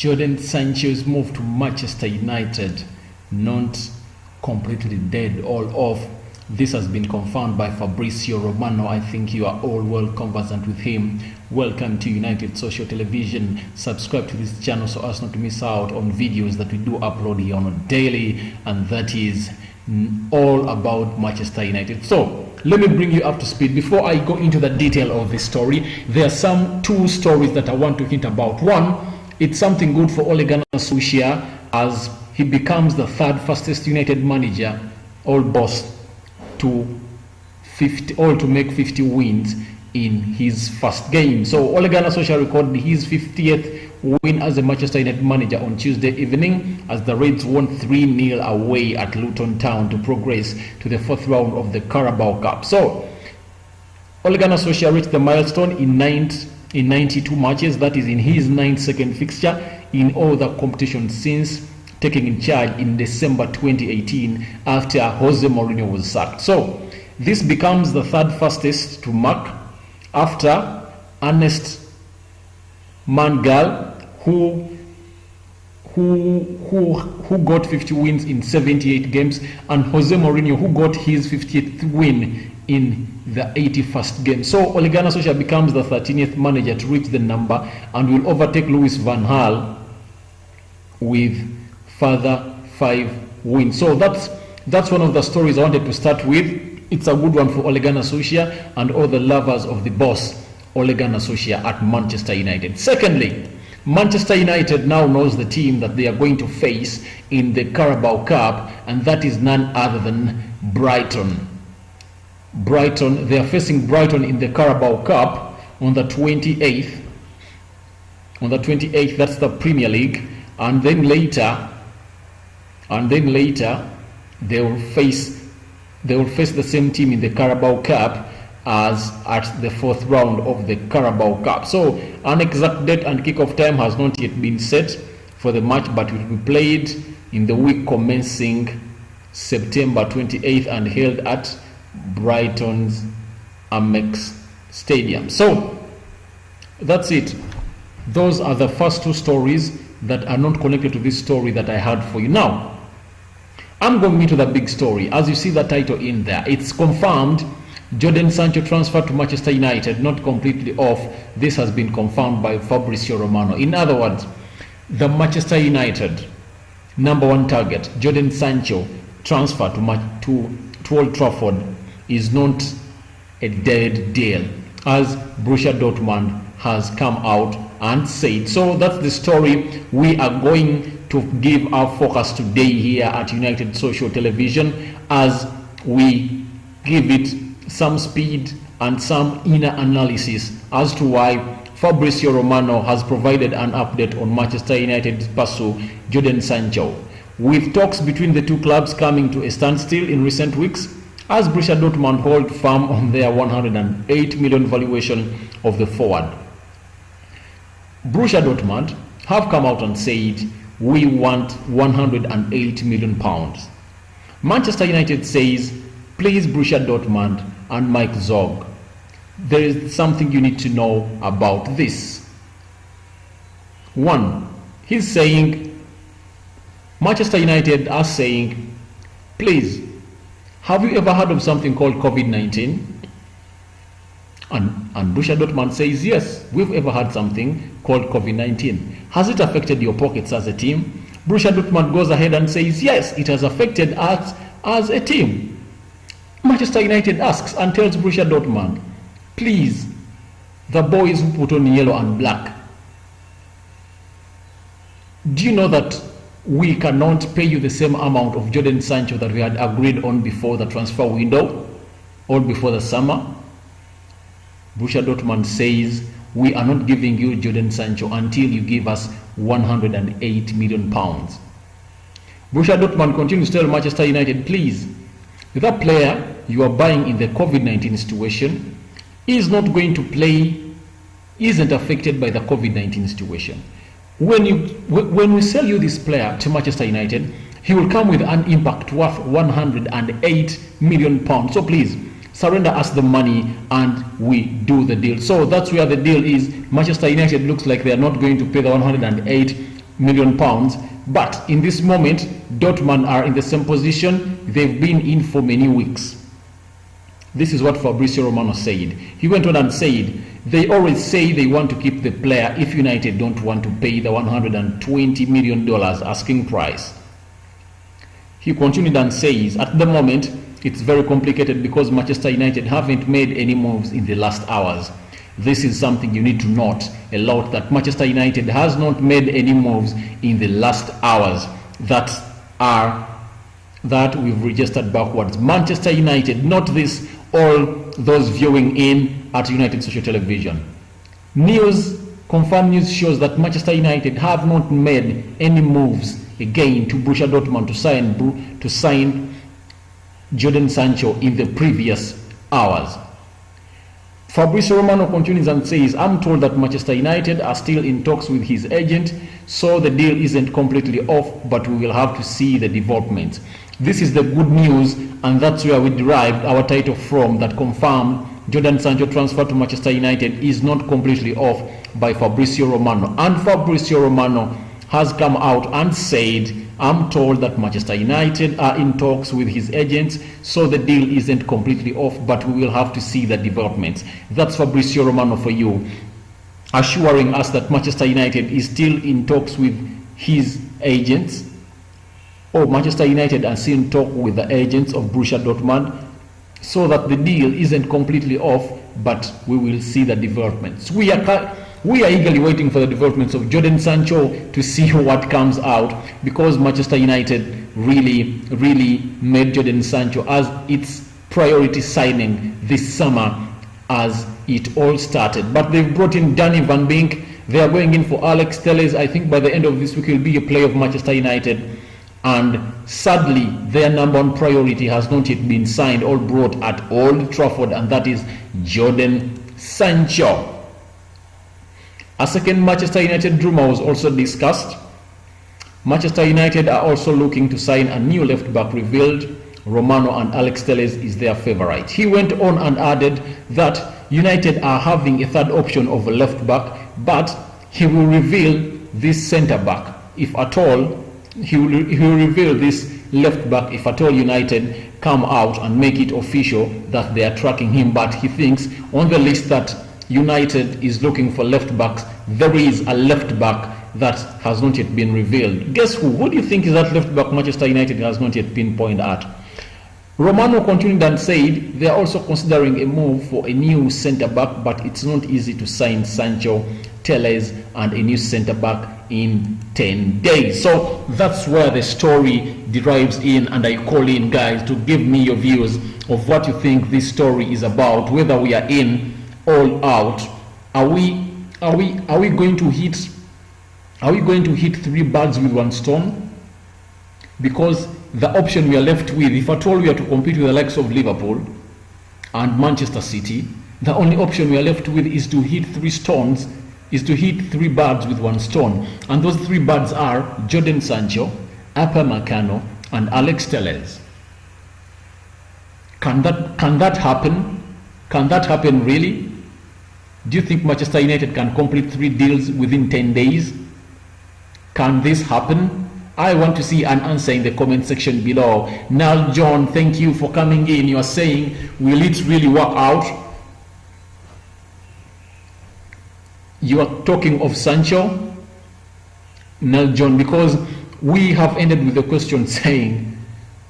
Jodan Sancho's move to Manchester United not completely dead all off. This has been confirmed by Fabricio Romano. I think you are all well conversant with him. Welcome to United Social Television. Subscribe to this channel so as not to miss out on videos that we do upload here on a daily, and that is all about Manchester United. So let me bring you up to speed. Before I go into the detail of this story, there are two stories that I want to hint about. One, it's something good for Ole Gunnar Solskjaer as he becomes the third fastest United manager, all boss, to make 50 wins in his first game. So Ole Gunnar Solskjaer recorded his 50th win as a Manchester United manager on Tuesday evening as the Reds won 3-0 away at Luton Town to progress to the fourth round of the Carabao Cup. So Ole Gunnar Solskjaer reached the milestone in 92 matches. That is in his 92nd fixture in all the competitions since taking in charge in December 2018 after Jose Mourinho was sacked. So this becomes the third fastest to mark after Ernest Mangal, who got 50 wins in 78 games, and Jose Mourinho, who got his 50th win in the 81st game. So Ole Gunnar Solskjaer becomes the 13th manager to reach the number and will overtake Louis van Gaal with further 5 wins. So that's one of the stories I wanted to start with. It's a good one for Ole Gunnar Solskjaer and all the lovers of the boss Ole Gunnar Solskjaer at Manchester United. Secondly, Manchester United now knows the team that they are going to face in the Carabao Cup, and that is none other than Brighton. They are facing Brighton in the Carabao Cup on the 28th. On the 28th, that's the Premier League, and then later they will face the same team in the Carabao Cup as at the fourth round of the Carabao Cup. So an exact date and kickoff time has not yet been set for the match, but it will be played in the week commencing September 28th and held at Brighton's Amex Stadium. So that's it. Those are the first two stories that are not connected to this story that I had for you. Now I'm going into the big story. As you see the title in there, it's confirmed. Jodan Sancho transferred to Manchester United, not completely off. This has been confirmed by Fabricio Romano. In other words, the Manchester United #1 target, Jodan Sancho, transfer to Old Trafford is not a dead deal, as Borussia Dortmund has come out and said. So that's the story we are going to give our focus today here at United Social Television, as we give it some speed and some inner analysis as to why Fabricio Romano has provided an update on Manchester United's pursuit Jodan Sancho, with talks between the two clubs coming to a standstill in recent weeks as Borussia Dortmund hold firm on their 108 million valuation of the forward. Borussia Dortmund have come out and said, we want 108 million pounds. Manchester United says, please Borussia Dortmund and Mike Zog, there is something you need to know about this. One, he's saying, Manchester United are saying, please, have you ever heard of something called COVID-19? And Borussia Dortmund says, yes, we've ever had something called COVID-19. Has it affected your pockets as a team? Borussia Dortmund goes ahead and says, yes, it has affected us as a team. Manchester United asks and tells Borussia Dortmund, please, the boys who put on yellow and black, do you know that we cannot pay you the same amount of Jodan Sancho that we had agreed on before the transfer window or before the summer? Borussia Dortmund says, we are not giving you Jodan Sancho until you give us 108 million pounds. Borussia Dortmund continues to tell Manchester United, please, that player you are buying in the COVID-19 situation is not going to play, isn't affected by the COVID-19 situation. When we sell you this player to Manchester United, he will come with an impact worth 108 million pounds. So please, surrender us the money and we do the deal. So that's where the deal is. Manchester United looks like they are not going to pay the 108 million pounds. But in this moment, Dortmund are in the same position. They've been in for many weeks. This is what Fabricio Romano said. He went on and said, they always say they want to keep the player if United don't want to pay the $120 million asking price. He continued and says, at the moment, it's very complicated because Manchester United haven't made any moves in the last hours. This is something you need to note a lot, that Manchester United has not made any moves in the last hours that we've registered backwards. Manchester United, not this, all those viewing in at United Social Television. Confirmed news shows that Manchester United have not made any moves again to Borussia Dortmund to sign Jodan Sancho in the previous hours. Fabricio Romano continues and says, I'm told that Manchester United are still in talks with his agent, so the deal isn't completely off, but we will have to see the developments. This is the good news, and that's where we derived our title from, that confirmed Jodan Sancho transfer to Manchester United is not completely off by Fabricio Romano. And Fabricio Romano has come out and said, I'm told that Manchester United are in talks with his agents, so the deal isn't completely off, but we will have to see the developments. That's Fabricio Romano for you, assuring us that Manchester United is still in talks with his agents, or Manchester United are still in talk with the agents of Borussia Dortmund, so that the deal isn't completely off, but we will see the developments. We are eagerly waiting for the developments of Jodan Sancho to see what comes out, because Manchester United really made Jodan Sancho as its priority signing this summer as it all started. But they've brought in Danny Van Beek. They are going in for Alex Telles. I think by the end of this week he'll be a player of Manchester United. And sadly, their number one priority has not yet been signed or brought at Old Trafford, and that is Jodan Sancho. A second Manchester United rumor was also discussed. Manchester United are also looking to sign a new left back, revealed Romano, and Alex Telles is their favorite. He went on and added that United are having a third option of a left back, but he will reveal this centre back if at all. He will reveal this left back if at all United come out and make it official that they are tracking him. But he thinks on the list that United is looking for left backs, there is a left back that has not yet been revealed. Guess who? Who do you think is that left back Manchester United has not yet pinpointed at? Romano continued and said they are also considering a move for a new centre back, but it's not easy to sign Sancho, Telles, and a new centre back in 10 days. So that's where the story derives in, and I call in guys to give me your views of what you think this story is about, whether we are in all out. Are we going to hit three birds with one stone? Because the option we are left with, if at all we are to compete with the likes of Liverpool and Manchester City, the only option we are left with is to hit three birds with one stone. And those three birds are Jodan Sancho, Upamecano, and Alex Telles. Can that happen? Can that happen really? Do you think Manchester United can complete 3 deals within 10 days? Can this happen? I want to see an answer in the comment section below. Now, John, thank you for coming in. You are saying, will it really work out? You are talking of Sancho? Now, John, because we have ended with the question saying,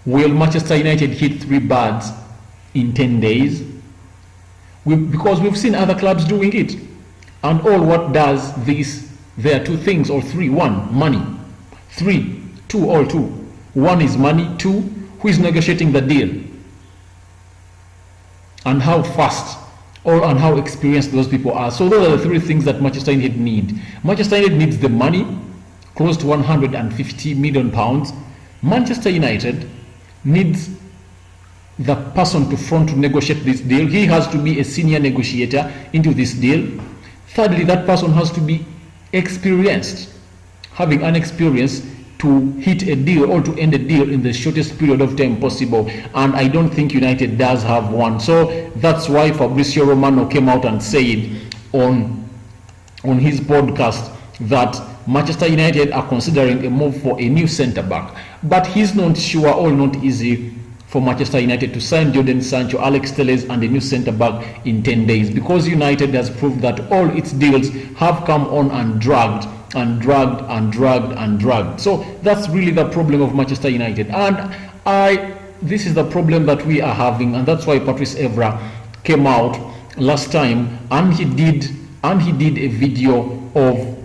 will Manchester United hit 3 birds in 10 days? Because we've seen other clubs doing it. And all what does this, there are 2 things, or 3. 1, money. 3, 2, all 2. 1 is money. 2, who is negotiating the deal? And how fast and how experienced those people are. So those are the 3 things that Manchester United need. Manchester United needs the money, close to £150 million. Manchester United needs the person to front to negotiate this deal. He has to be a senior negotiator into this deal. Thirdly, that person has to be experienced, having an experience to hit a deal or to end a deal in the shortest period of time possible, and I don't think United does have one. So that's why Fabricio Romano came out and said on his podcast that Manchester United are considering a move for a new centre-back. But he's not sure or not easy for Manchester United to sign Jodan Sancho, Alex Telles and a new centre-back in 10 days, because United has proved that all its deals have come on and dragged. So that's really the problem of Manchester United. And this is the problem that we are having, and that's why Patrice Evra came out last time and he did a video of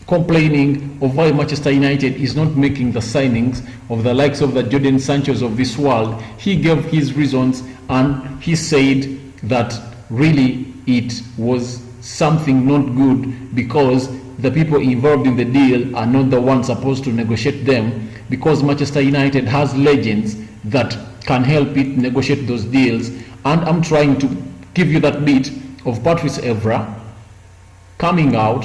complaining of why Manchester United is not making the signings of the likes of the Jodan Sanchos of this world. He gave his reasons and he said that really it was something not good because the people involved in the deal are not the ones supposed to negotiate them, because Manchester United has legends that can help it negotiate those deals. And I'm trying to give you that bit of Patrice Evra coming out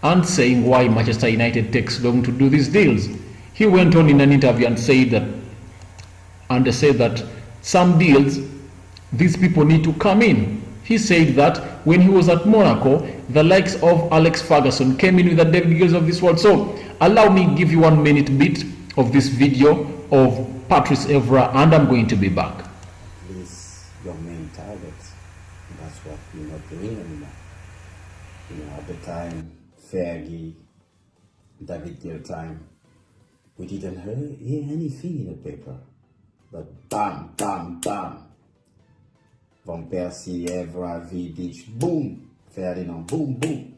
and saying why Manchester United takes long to do these deals. He went on in an interview and said that some deals, these people need to come in. He said that when he was at Monaco, the likes of Alex Ferguson came in with the David Gills of this world. So allow me give you 1 minute bit of this video of Patrice Evra, and I'm going to be back. Please, your main target. That's what we're not doing anymore. At the time, Fergie, David Gill time, we didn't hear anything in the paper. But bam, bam, bam. Van Persie, Evra, Vidic, boom. Ferdinand, boom, boom.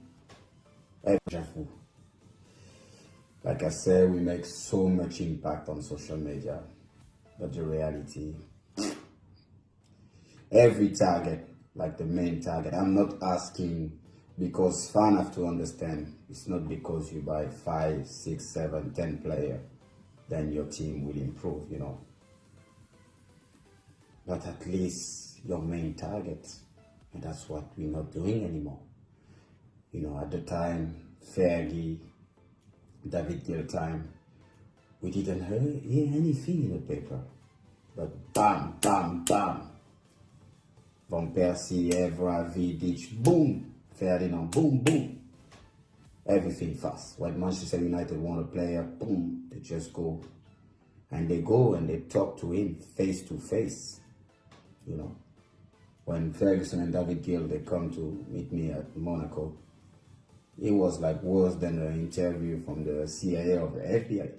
Like I said, we make so much impact on social media. But the reality, every target, like the main target, I'm not asking because fans have to understand, it's not because you buy 5, 6, 7, 10 players, then your team will improve, But at least your main target, and that's what we're not doing anymore. At the time, Fergie, David Gill time, we didn't hear anything in the paper. But bam, bam, bam. Van Persie, Evra, Vidic, boom. Ferdinand, boom, boom. Everything fast. When Manchester United want a player, boom, they just go. And they go and they talk to him face to face. When Ferguson and David Gill, they come to meet me at Monaco, it was like worse than an interview from the CIA or the FBI.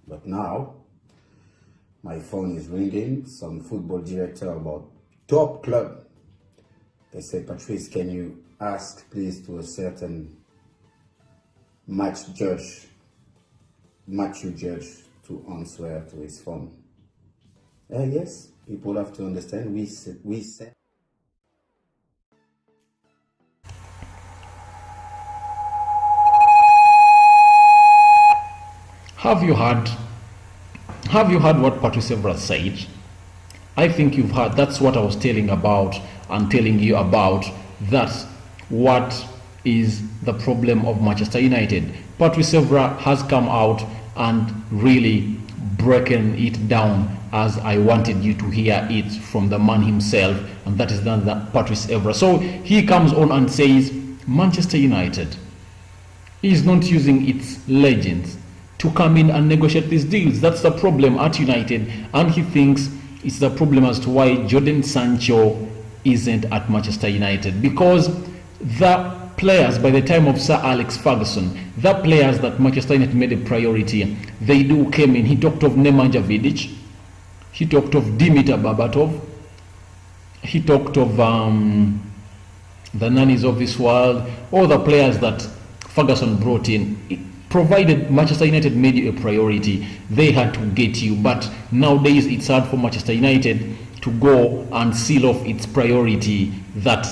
But now, my phone is ringing, some football director about top club. They say, Patrice, can you ask please to a certain match judge to answer to his phone? Yes, people have to understand, we said. Have you heard what Patrice Evra said? I think you've heard. That's what I was telling you about. That's what is the problem of Manchester United. Patrice Evra has come out and really broken it down as I wanted you to hear it from the man himself, and that is the Patrice Evra. So he comes on and says Manchester United is not using its legends to come in and negotiate these deals. That's the problem at United, and he thinks it's the problem as to why Jodan Sancho isn't at Manchester United, because the players by the time of Sir Alex Ferguson, the players that Manchester United made a priority, they do came in. He talked of Nemanja Vidic, he talked of Dimitar Berbatov, he talked of the nannies of this world, all the players that Ferguson brought in. Provided Manchester United made you a priority, they had to get you. But nowadays it's hard for Manchester United to go and seal off its priority that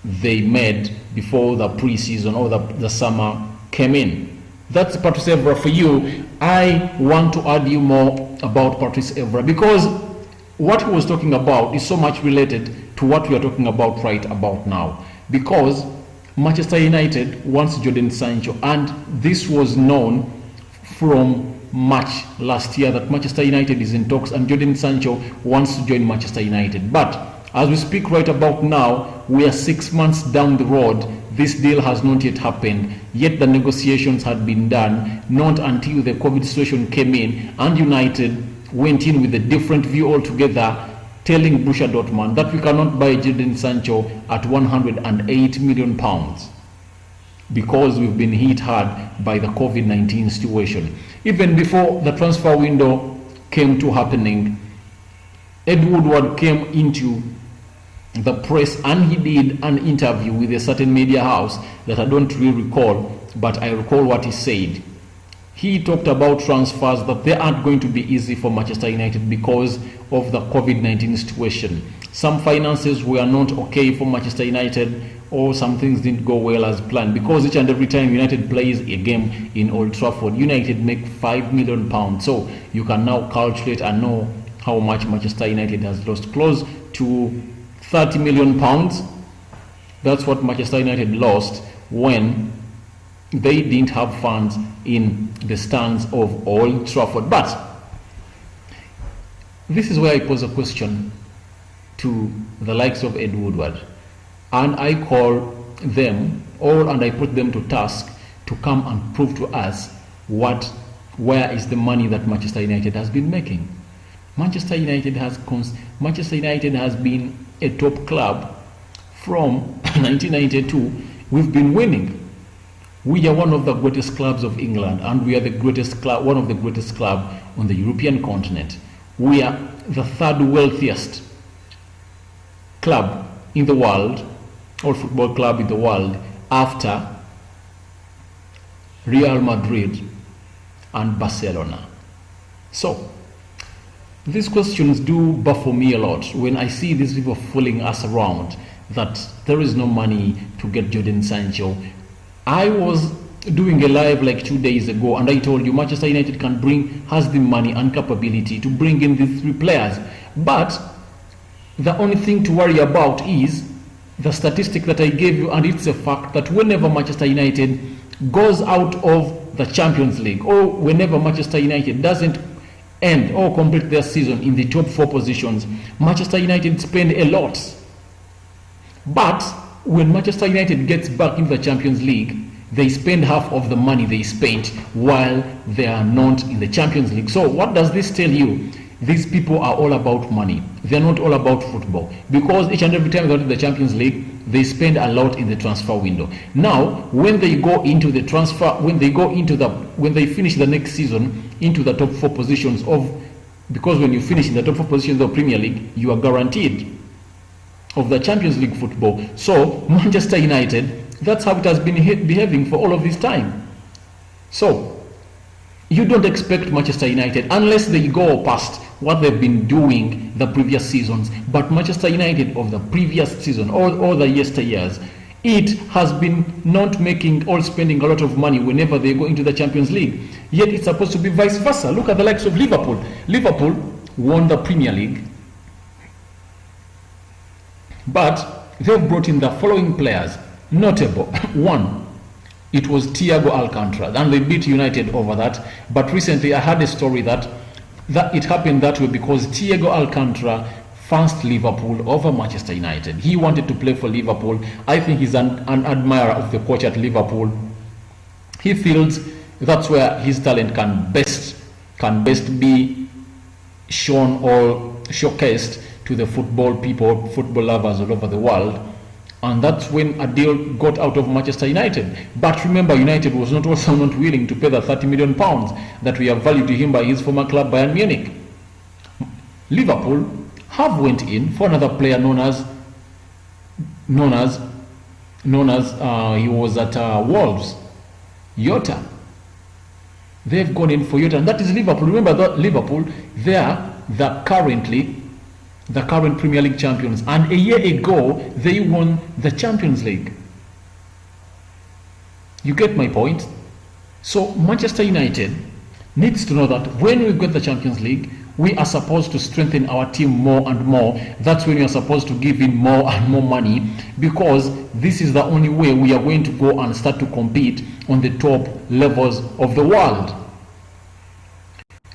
they made before the pre-season or the summer came in. That's Patrice Evra for you. I want to argue more about Patrice Evra because what he was talking about is so much related to what we are talking about right about now. Because Manchester United wants Jodan Sancho, and this was known from March last year that Manchester United is in talks and Jodan Sancho wants to join Manchester United. But As we speak right about now, we are 6 months down the road. This deal has not yet happened, yet the negotiations had been done, not until the COVID situation came in and United went in with a different view altogether, telling Borussia Dortmund that we cannot buy Jodan Sancho at £108 million because we've been hit hard by the COVID-19 situation. Even before the transfer window came to happening, Ed Woodward came into the press and he did an interview with a certain media house that I don't really recall, but I recall what he said. He talked about transfers, that they aren't going to be easy for Manchester United because of the COVID-19 situation. Some finances were not okay for Manchester United, or some things didn't go well as planned, because each and every time United plays a game in Old Trafford, United make £5 million. So you can now calculate and know how much Manchester United has lost. Close to £30 million. That's what Manchester United lost when they didn't have fans in the stands of Old Trafford. But this is where I pose a question to the likes of Ed Woodward, and I call them all and I put them to task to come and prove to us where is the money that Manchester United has been making. Manchester United has been a top club from 1992. We've been winning. We are one of the greatest clubs of England, and we are the greatest club, one of the greatest clubs on the European continent. We are the third wealthiest club in the world, or football club in the world, after Real Madrid and Barcelona. So these questions do baffle me a lot when I see these people fooling us around that there is no money to get Jodan Sancho. I was doing a live like 2 days ago and I told you Manchester United has the money and capability to bring in these 3 players. But the only thing to worry about is the statistic that I gave you, and it's a fact that whenever Manchester United goes out of the Champions League, or whenever Manchester United doesn't end or complete their season in the top 4 positions, Manchester United spend a lot. But when Manchester United gets back into the Champions League, they spend half of the money they spent while they are not in the Champions League. So what does this tell you? These people are all about money. They're not all about football, because each and every time they go to the Champions League, they spend a lot in the transfer window. Now, when they go into the transfer, when they finish the next season into the top 4 positions because when you finish in the top 4 positions of Premier League, you are guaranteed of the Champions League football. So Manchester United, that's how it has been behaving for all of this time. So you don't expect Manchester United, unless they go past what they've been doing the previous seasons. But Manchester United of the previous season, or the yesteryears, it has been not making or spending a lot of money whenever they go into the Champions League. Yet it's supposed to be vice versa. Look at the likes of Liverpool. Liverpool won the Premier League, but they've brought in the following players. Notable one, it was Thiago Alcantara, and they beat United over that. But recently I heard a story that it happened that way because Thiago Alcantara fancied Liverpool over Manchester United. He wanted to play for Liverpool. I think he's an admirer of the coach at Liverpool. He feels that's where his talent can best be shown or showcased to the football people, football lovers all over the world. And that's when a deal got out of Manchester United. But remember, United was not willing to pay the £30 million that we have valued to him by his former club Bayern Munich. Liverpool have went in for another player known as he was at Wolves, Jota. They've gone in for Jota, and that is Liverpool. Remember that Liverpool, they are the current Premier League champions, and a year ago they won the Champions League. You get my point? So Manchester United needs to know that when we get the Champions League, we are supposed to strengthen our team more and more. That's when we are supposed to give in more and more money, because this is the only way we are going to go and start to compete on the top levels of the world.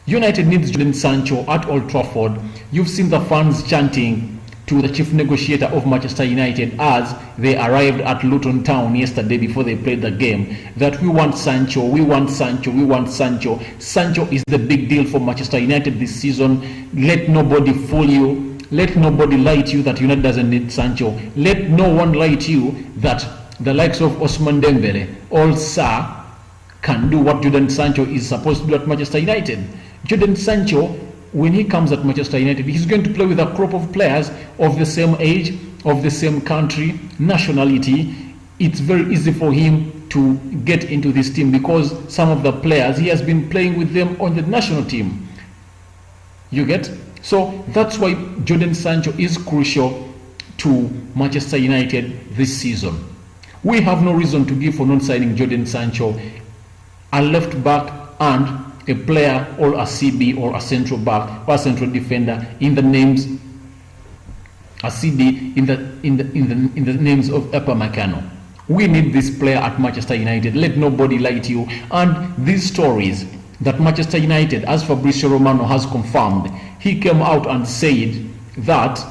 United needs Jodan Sancho at Old Trafford. You've seen the fans chanting to the chief negotiator of Manchester United as they arrived at Luton Town yesterday before they played the game, that we want Sancho, we want Sancho, we want Sancho. Sancho is the big deal for Manchester United this season. Let nobody fool you. Let nobody lie to you that United doesn't need Sancho. Let no one lie to you that the likes of Ousmane Dembele also can do what Jodan Sancho is supposed to do at Manchester United. Jodan Sancho, when he comes at Manchester United, he's going to play with a crop of players of the same age, of the same country, nationality. It's very easy for him to get into this team because some of the players, he has been playing with them on the national team. You get? So that's why Jodan Sancho is crucial to Manchester United this season. We have no reason to give for not signing Jodan Sancho, a left back and a player or a CB or a central back or a central defender in the names, a CD in the names of Upamecano. We need this player at Manchester United. Let nobody lie to you. And these stories that Manchester United, as Fabricio Romano has confirmed, he came out and said that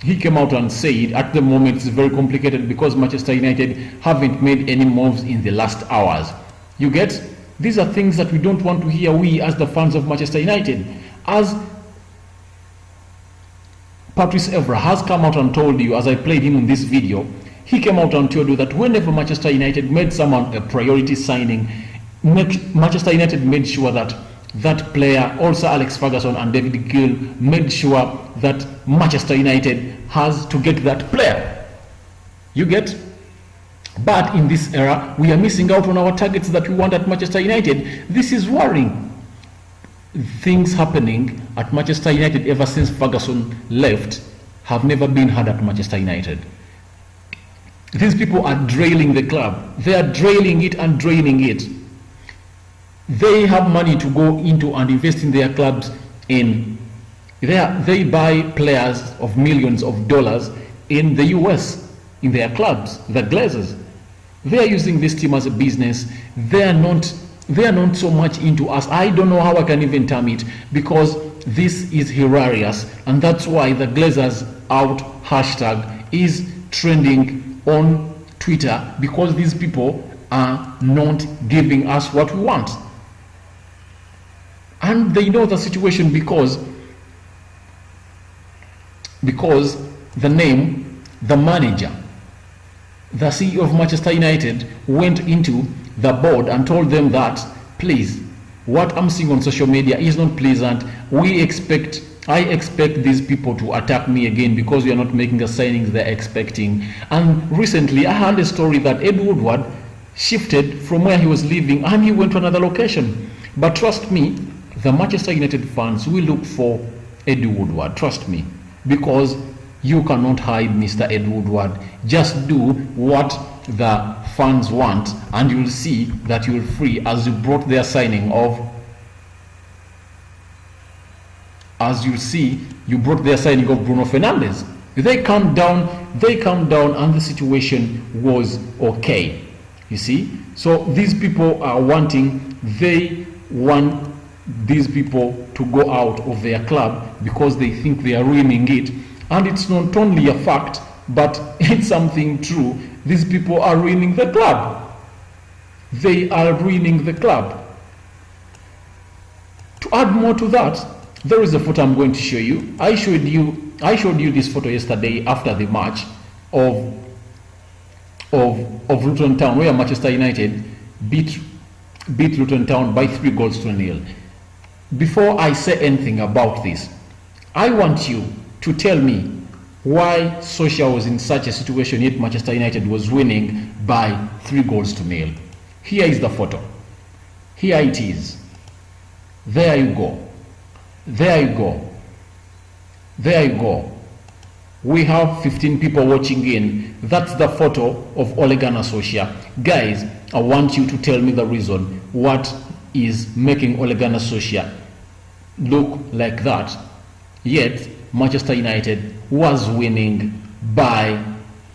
at the moment it's very complicated because Manchester United haven't made any moves in the last hours. You get? These are things that we don't want to hear, we as the fans of Manchester United. As Patrice Evra has come out and told you, as I played him in this video, he came out and told you that whenever Manchester United made someone a priority signing, Manchester United made sure that that player, also Alex Ferguson and David Gill, made sure that Manchester United has to get that player. You get? But in this era, we are missing out on our targets that we want at Manchester United. This is worrying. Things happening at Manchester United ever since Ferguson left have never been had at Manchester United. These people are draining the club. They are draining it and draining it. They have money to go into and invest in their clubs. They buy players of millions of dollars in the US, in their clubs, the Glazers. They are using this team as a business. They are not so much into us. I don't know how I can even term it, because this is hilarious, and that's why the Glazers out hashtag is trending on Twitter, because these people are not giving us what we want. And they know the situation because the name, the manager, the CEO of Manchester United went into the board and told them that, please, what I'm seeing on social media is not pleasant. I expect these people to attack me again because we are not making the signings they're expecting. And recently I heard a story that Ed Woodward shifted from where he was living and he went to another location. But trust me, the Manchester United fans will look for Ed Woodward, trust me, because you cannot hide Mr. Ed Woodward. Just do what the fans want and you'll see that you'll free, as you brought their signing of, as you see, you brought their signing of Bruno Fernandes. They calmed down and the situation was okay. You see? So these people are they want these people to go out of their club because they think they are ruining it. And it's not only a fact, but it's something true. These people are ruining the club. They are ruining the club. To add more to that, there is a photo I'm going to show you. I showed you this photo yesterday after the match of Luton Town, where Manchester United beat Luton Town by 3-0. Before I say anything about this, I want you to tell me why Solskjaer was in such a situation yet Manchester United was winning by 3-0. Here is the photo. Here it is. There you go. There you go. There you go. We have 15 people watching in. That's the photo of Ole Gunnar Solskjaer. Guys, I want you to tell me the reason what is making Ole Gunnar Solskjaer look like that, yet Manchester United was winning by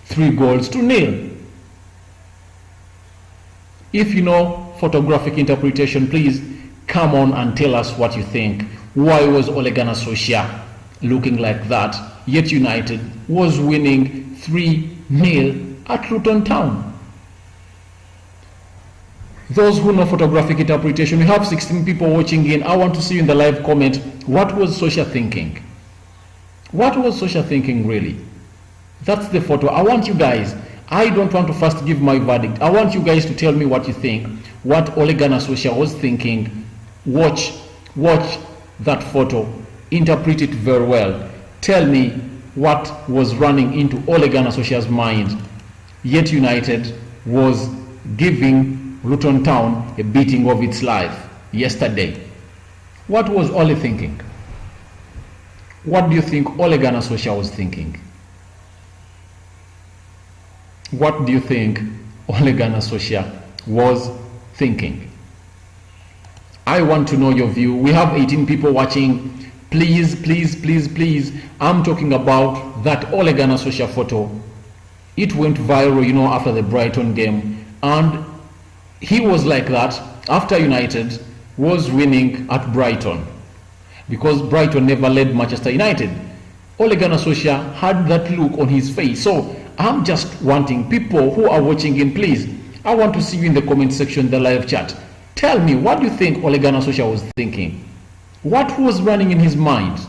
3-0. If you know photographic interpretation, please come on and tell us what you think. Why was Ole Gunnar Solskjaer looking like that, yet United was winning 3-0 at Luton Town. Those who know photographic interpretation, we have 16 people watching in. I want to see you in the live comment. What was Solskjaer thinking? What was Solskjaer thinking really? That's the photo. I want you guys, I don't want to first give my verdict. I want you guys to tell me what you think, what Ole Gunnar Solskjaer was thinking. Watch that photo, interpret it very well. Tell me what was running into Ole Gunnar Solskjaer's mind. Yet United was giving Luton Town a beating of its life yesterday. What was Ole thinking? What do you think Ole Gunnar Solskjaer was thinking? What do you think Ole Gunnar Solskjaer was thinking? I want to know your view. We have 18 people watching. Please, I'm talking about that Ole Gunnar Solskjaer photo. It went viral, after the Brighton game, and he was like that after United was winning at Brighton, because Brighton never led Manchester United. Ole Gunnar Solskjaer had that look on his face. So I'm just wanting people who are watching in, please, I want to see you in the comment section, the live chat. Tell me, what do you think Ole Gunnar Solskjaer was thinking? What was running in his mind?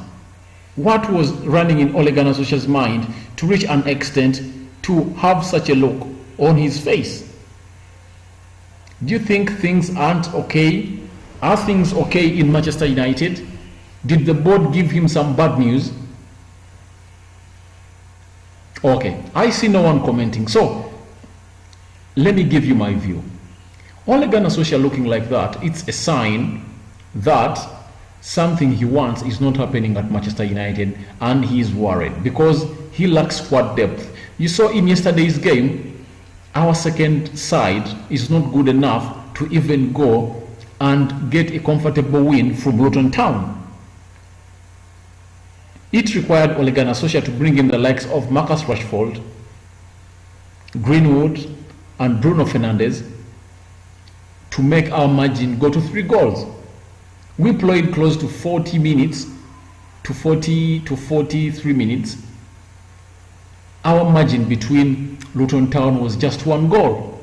What was running in Ole Gunnar Solskjaer's mind to reach an extent to have such a look on his face? Do you think things aren't okay? Are things okay in Manchester United? Did the board give him some bad news? Okay, I see no one commenting. So, let me give you my view. Ole Gunnar Solskjaer looking like that, it's a sign that something he wants is not happening at Manchester United, and he is worried because he lacks squad depth. You saw in yesterday's game, our second side is not good enough to even go and get a comfortable win from Luton Town. It required Ole Gunnar Solskjaer to bring in the likes of Marcus Rashford, Greenwood and Bruno Fernandes to make our margin go to 3 goals. We played close to 40 minutes to 43 minutes. Our margin between Luton Town was just 1 goal.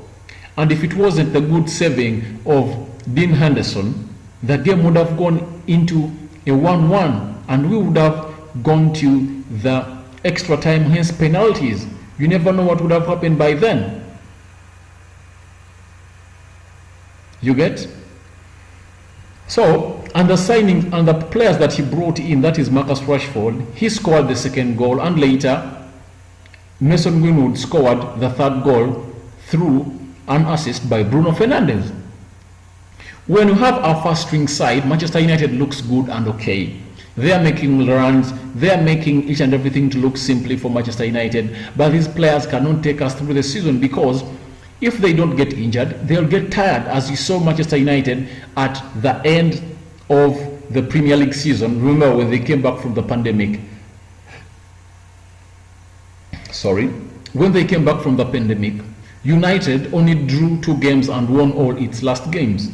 And if it wasn't the good saving of Dean Henderson, the game would have gone into a 1-1 and we would have gone to the extra time, hence penalties. You never know what would have happened by then. You get? So, and the signing and the players that he brought in, that is Marcus Rashford, he scored the 2nd goal, and later Mason Greenwood scored the 3rd goal through an assist by Bruno Fernandes. When you have our first string side, Manchester United looks good and okay. They are making runs, they are making each and everything to look simply for Manchester United, but these players cannot take us through the season, because if they don't get injured, they'll get tired, as you saw Manchester United at the end of the Premier League season. Remember when they came back from the pandemic? When they came back from the pandemic, United only drew 2 games and won all its last games.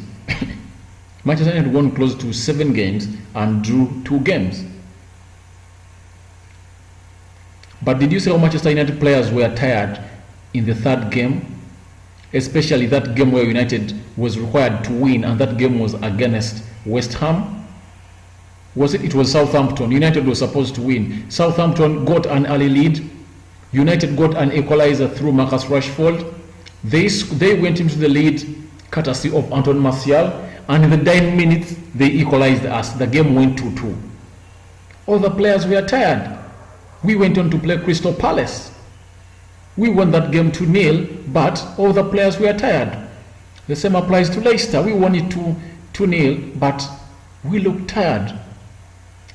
Manchester United won close to 7 games and drew 2 games. But did you see how Manchester United players were tired in the 3rd game? Especially that game where United was required to win, and that game was against West Ham. Was it? It was Southampton. United was supposed to win. Southampton got an early lead. United got an equalizer through Marcus Rashford. They went into the lead courtesy of Anton Martial, and in the 9 minutes they equalized us. The game went 2-2. All the players were tired. We went on to play Crystal Palace. We won that game 2-0, but all the players were tired. The same applies to Leicester. We won it 2-0, but we looked tired.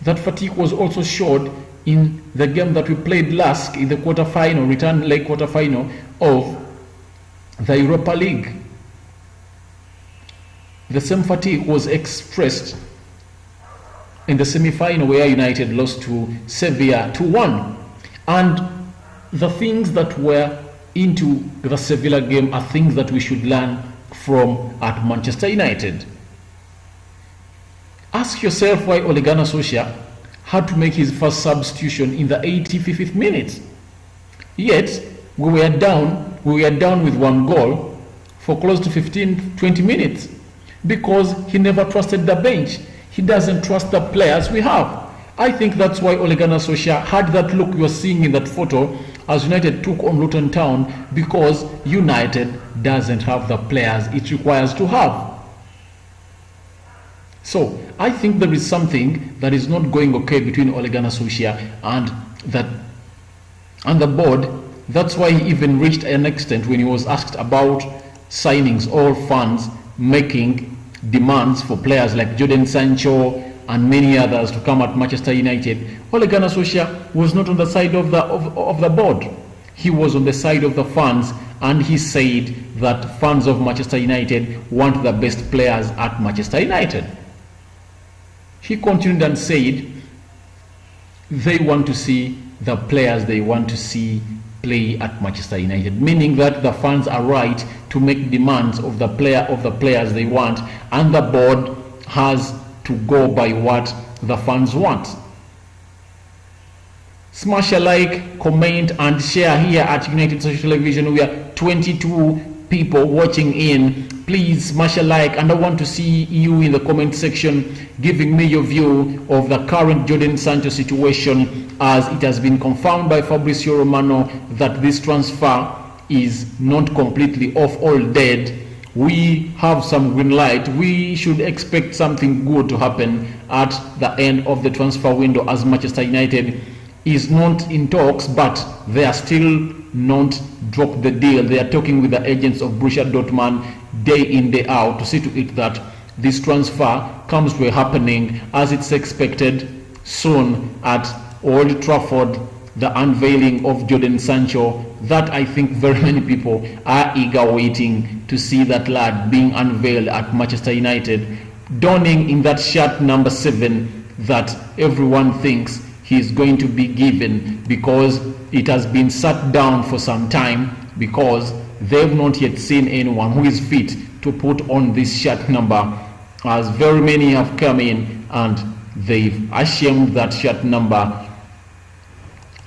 That fatigue was also showed in the game that we played last in the return leg quarterfinal of the Europa League. The same fatigue was expressed in the semi-final where United lost to Sevilla 2-1. And the things that were into the Sevilla game are things that we should learn from at Manchester United. Ask yourself why Ole Gunnar Solskjaer had to make his first substitution in the 85th minute. Yet, we were down with 1 goal for close to 15-20 minutes because he never trusted the bench. He doesn't trust the players we have. I think that's why Ole Gunnar Solskjaer had that look you're seeing in that photo as United took on Luton Town, because United doesn't have the players it requires to have. So I think there is something that is not going okay between Ole Gunnar Solskjaer and the board. That's why he even reached an extent when he was asked about signings or fans making demands for players like Jodan Sancho and many others to come at Manchester United. Ole Gunnar Solskjaer was not on the side of the board. He was on the side of the fans, and he said that fans of Manchester United want the best players at Manchester United. He continued and said they want to see the players they want to see play at Manchester United, meaning that the fans are right to make demands of the players they want, and the board has to go by what the fans want. Smash a like, comment and share here at United Social Television. We are 22 people watching in. Please smash a like, and I want to see you in the comment section giving me your view of the current Jodan Sancho situation, as it has been confirmed by Fabricio Romano that this transfer is not completely off or dead. We have some green light. We should expect something good to happen at the end of the transfer window, as Manchester United is not in talks, but they are still not dropped the deal. They are talking with the agents of Borussia Dortmund day in, day out to see to it that this transfer comes to a happening as it's expected soon at Old Trafford, the unveiling of Jodan Sancho, that I think very many people are eager waiting to see that lad being unveiled at Manchester United, donning in that shirt number 7 that everyone thinks he is going to be given, because it has been sat down for some time, because they've not yet seen anyone who is fit to put on this shirt number, as very many have come in and they've assumed that shirt number.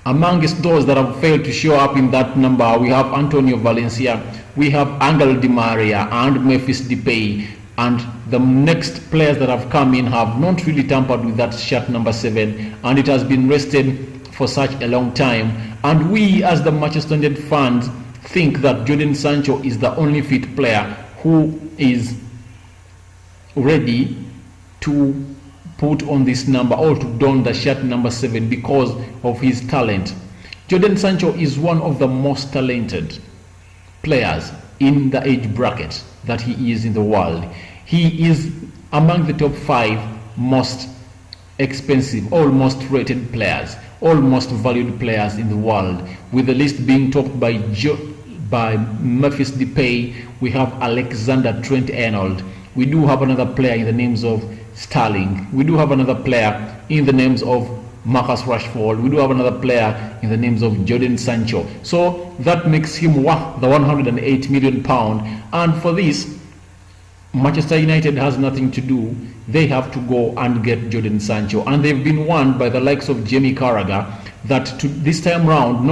Amongst those that have failed to show up in that number, we have Antonio Valencia, we have Angel Di Maria and Memphis Depay, and the next players that have come in have not really tampered with that shirt number 7, and it has been rested for such a long time. And we as the Manchester United fans think that Jodan Sancho is the only fit player who is ready to put on this number or to don the shirt number 7 because of his talent. Jodan Sancho is one of the most talented players in the age bracket that he is in the world. He is among the top 5 most expensive, almost rated players, almost valued players in the world, with the list being topped by Memphis Depay. We have Alexander Trent-Arnold. We do have another player in the names of Sterling. We do have another player in the names of Marcus Rashford. We do have another player in the names of Jodan Sancho. So that makes him worth the £108 million. And for this, Manchester United has nothing to do. They have to go and get Jodan Sancho. And they've been warned by the likes of Jamie Carragher that this time round,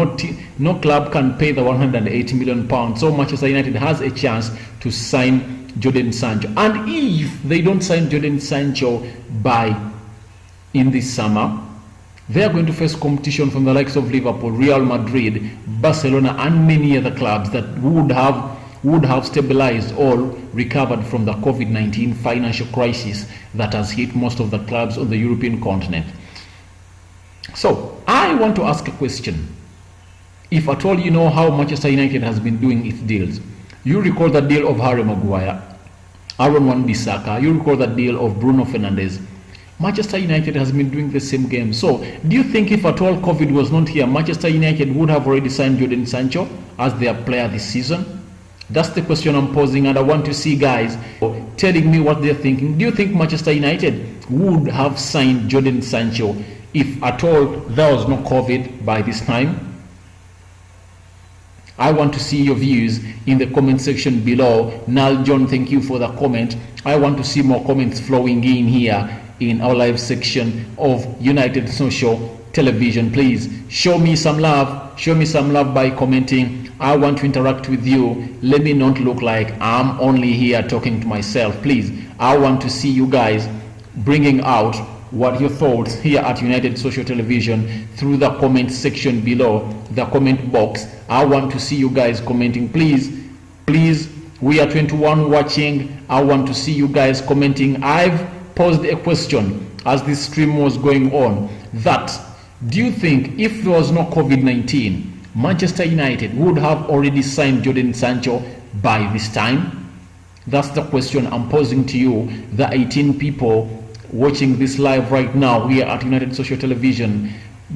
no club can pay the £180 million. So Manchester United has a chance to sign Jodan Sancho. And if they don't sign Jodan Sancho in this summer, they are going to face competition from the likes of Liverpool, Real Madrid, Barcelona, and many other clubs that would have stabilized or recovered from the COVID-19 financial crisis that has hit most of the clubs on the European continent. So I want to ask a question. If at all you know how Manchester United has been doing its deals, you recall the deal of Harry Maguire, Aaron Wan-Bissaka, you recall the deal of Bruno Fernandes. Manchester United has been doing the same game. So do you think if at all COVID was not here, Manchester United would have already signed Jodan Sancho as their player this season? That's the question I'm posing, and I want to see guys telling me what they're thinking. Do you think Manchester United would have signed Jodan Sancho if at all there was no COVID by this time? I want to see your views in the comment section below. Nal John, thank you for the comment. I want to see more comments flowing in here in our live section of United Social Television. Please show me some love. Show me some love by commenting. I want to interact with you. Let me not look like I'm only here talking to myself. Please, I want to see you guys bringing out what your thoughts here at United Social Television through the comment section below, the comment box. I want to see you guys commenting. Please, we are 21 watching. I want to see you guys commenting. I've posed a question as this stream was going on, that do you think if there was no COVID-19, Manchester United would have already signed Jodan Sancho by this time? That's the question I'm posing to you, the 18 people watching this live right now here at United Social Television.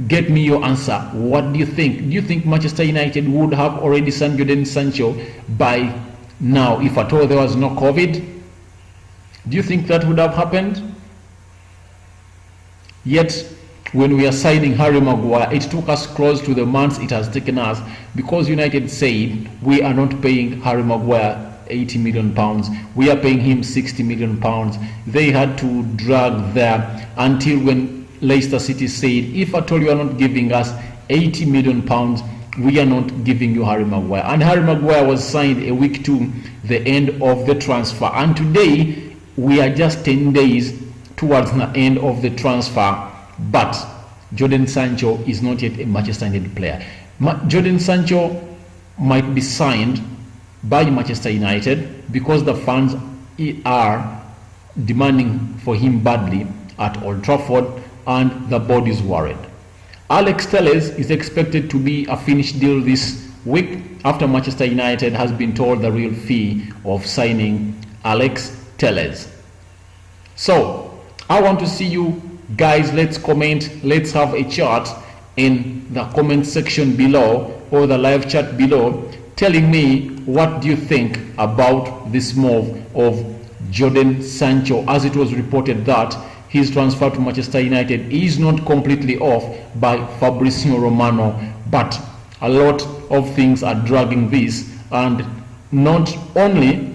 Get me your answer. What do you think? Do you think Manchester United would have already signed Jodan Sancho by now if at all there was no COVID? Do you think that would have happened? Yet when we are signing Harry Maguire, it took us close to the months it has taken us, because United said we are not paying Harry Maguire 80 million pounds, we are paying him 60 million pounds. They had to drag there until when Leicester City said, if at all you are not giving us 80 million pounds, we are not giving you Harry Maguire. And Harry Maguire was signed a week to the end of the transfer, and today we are just 10 days towards the end of the transfer, but Jodan Sancho is not yet a Manchester United player. Jodan Sancho might be signed by Manchester United because the fans are demanding for him badly at Old Trafford, and the board is worried. Alex Telles is expected to be a finished deal this week after Manchester United has been told the real fee of signing Alex Telles. So I want to see you guys. Let's comment, let's have a chat in the comment section below or the live chat below, telling me what do you think about this move of Jodan Sancho, as it was reported that his transfer to Manchester United is not completely off by Fabricio Romano, but a lot of things are dragging this, and not only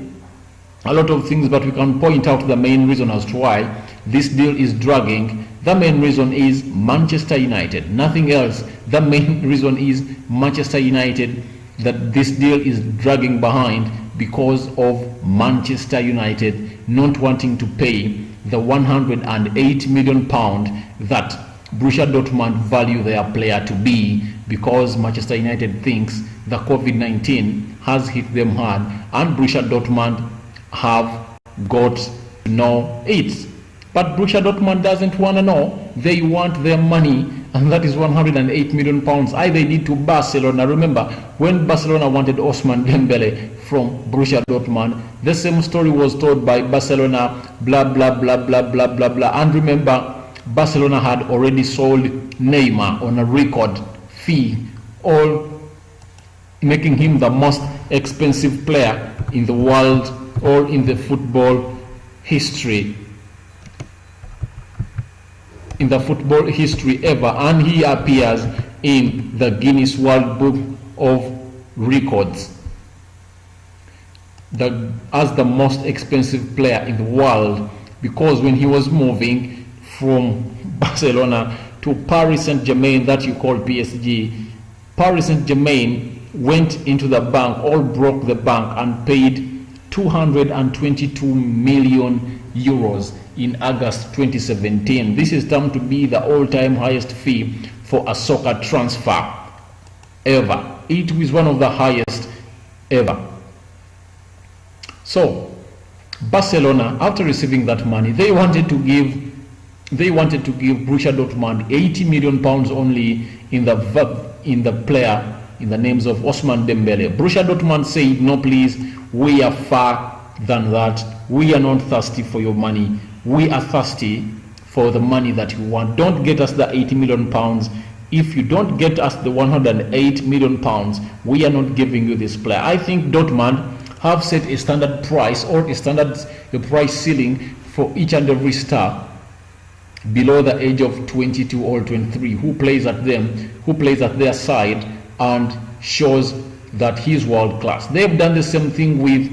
a lot of things, but we can point out the main reason as to why this deal is dragging. The main reason is Manchester United, nothing else. The main reason is Manchester United, that this deal is dragging behind because of Manchester United not wanting to pay the 108 million pound that Borussia Dortmund value their player to be, because Manchester United thinks the COVID-19 has hit them hard and Borussia Dortmund have got to know it. But Borussia Dortmund doesn't want to know. They want their money, and that is 108 million pounds. Either need to Barcelona. Remember when Barcelona wanted Ousmane Dembele from Borussia Dortmund, the same story was told by Barcelona, blah blah blah blah blah blah blah. And remember, Barcelona had already sold Neymar on a record fee, all making him the most expensive player in the world or in the football history. In the football history ever, and he appears in the Guinness World Book of Records as the most expensive player in the world, because when he was moving from Barcelona to Paris Saint-Germain, that you call PSG, Paris Saint-Germain went into the bank, all broke the bank, and paid 222 million euros in August 2017. This is termed to be the all-time highest fee for a soccer transfer ever. It was one of the highest ever. So Barcelona, after receiving that money, they wanted to give Borussia Dortmund 80 million pounds only in the player, in the names of Ousmane Dembele. Borussia Dortmund said, no please, we are far than that. We are not thirsty for your money. We are thirsty for the money that you want. Don't get us the 80 million pounds. If you don't get us the 108 million pounds, we are not giving you this player. I think Dortmund have set a standard price, or a price ceiling for each and every star below the age of 22 or 23 who plays at their side and shows that he's world class. They've done the same thing with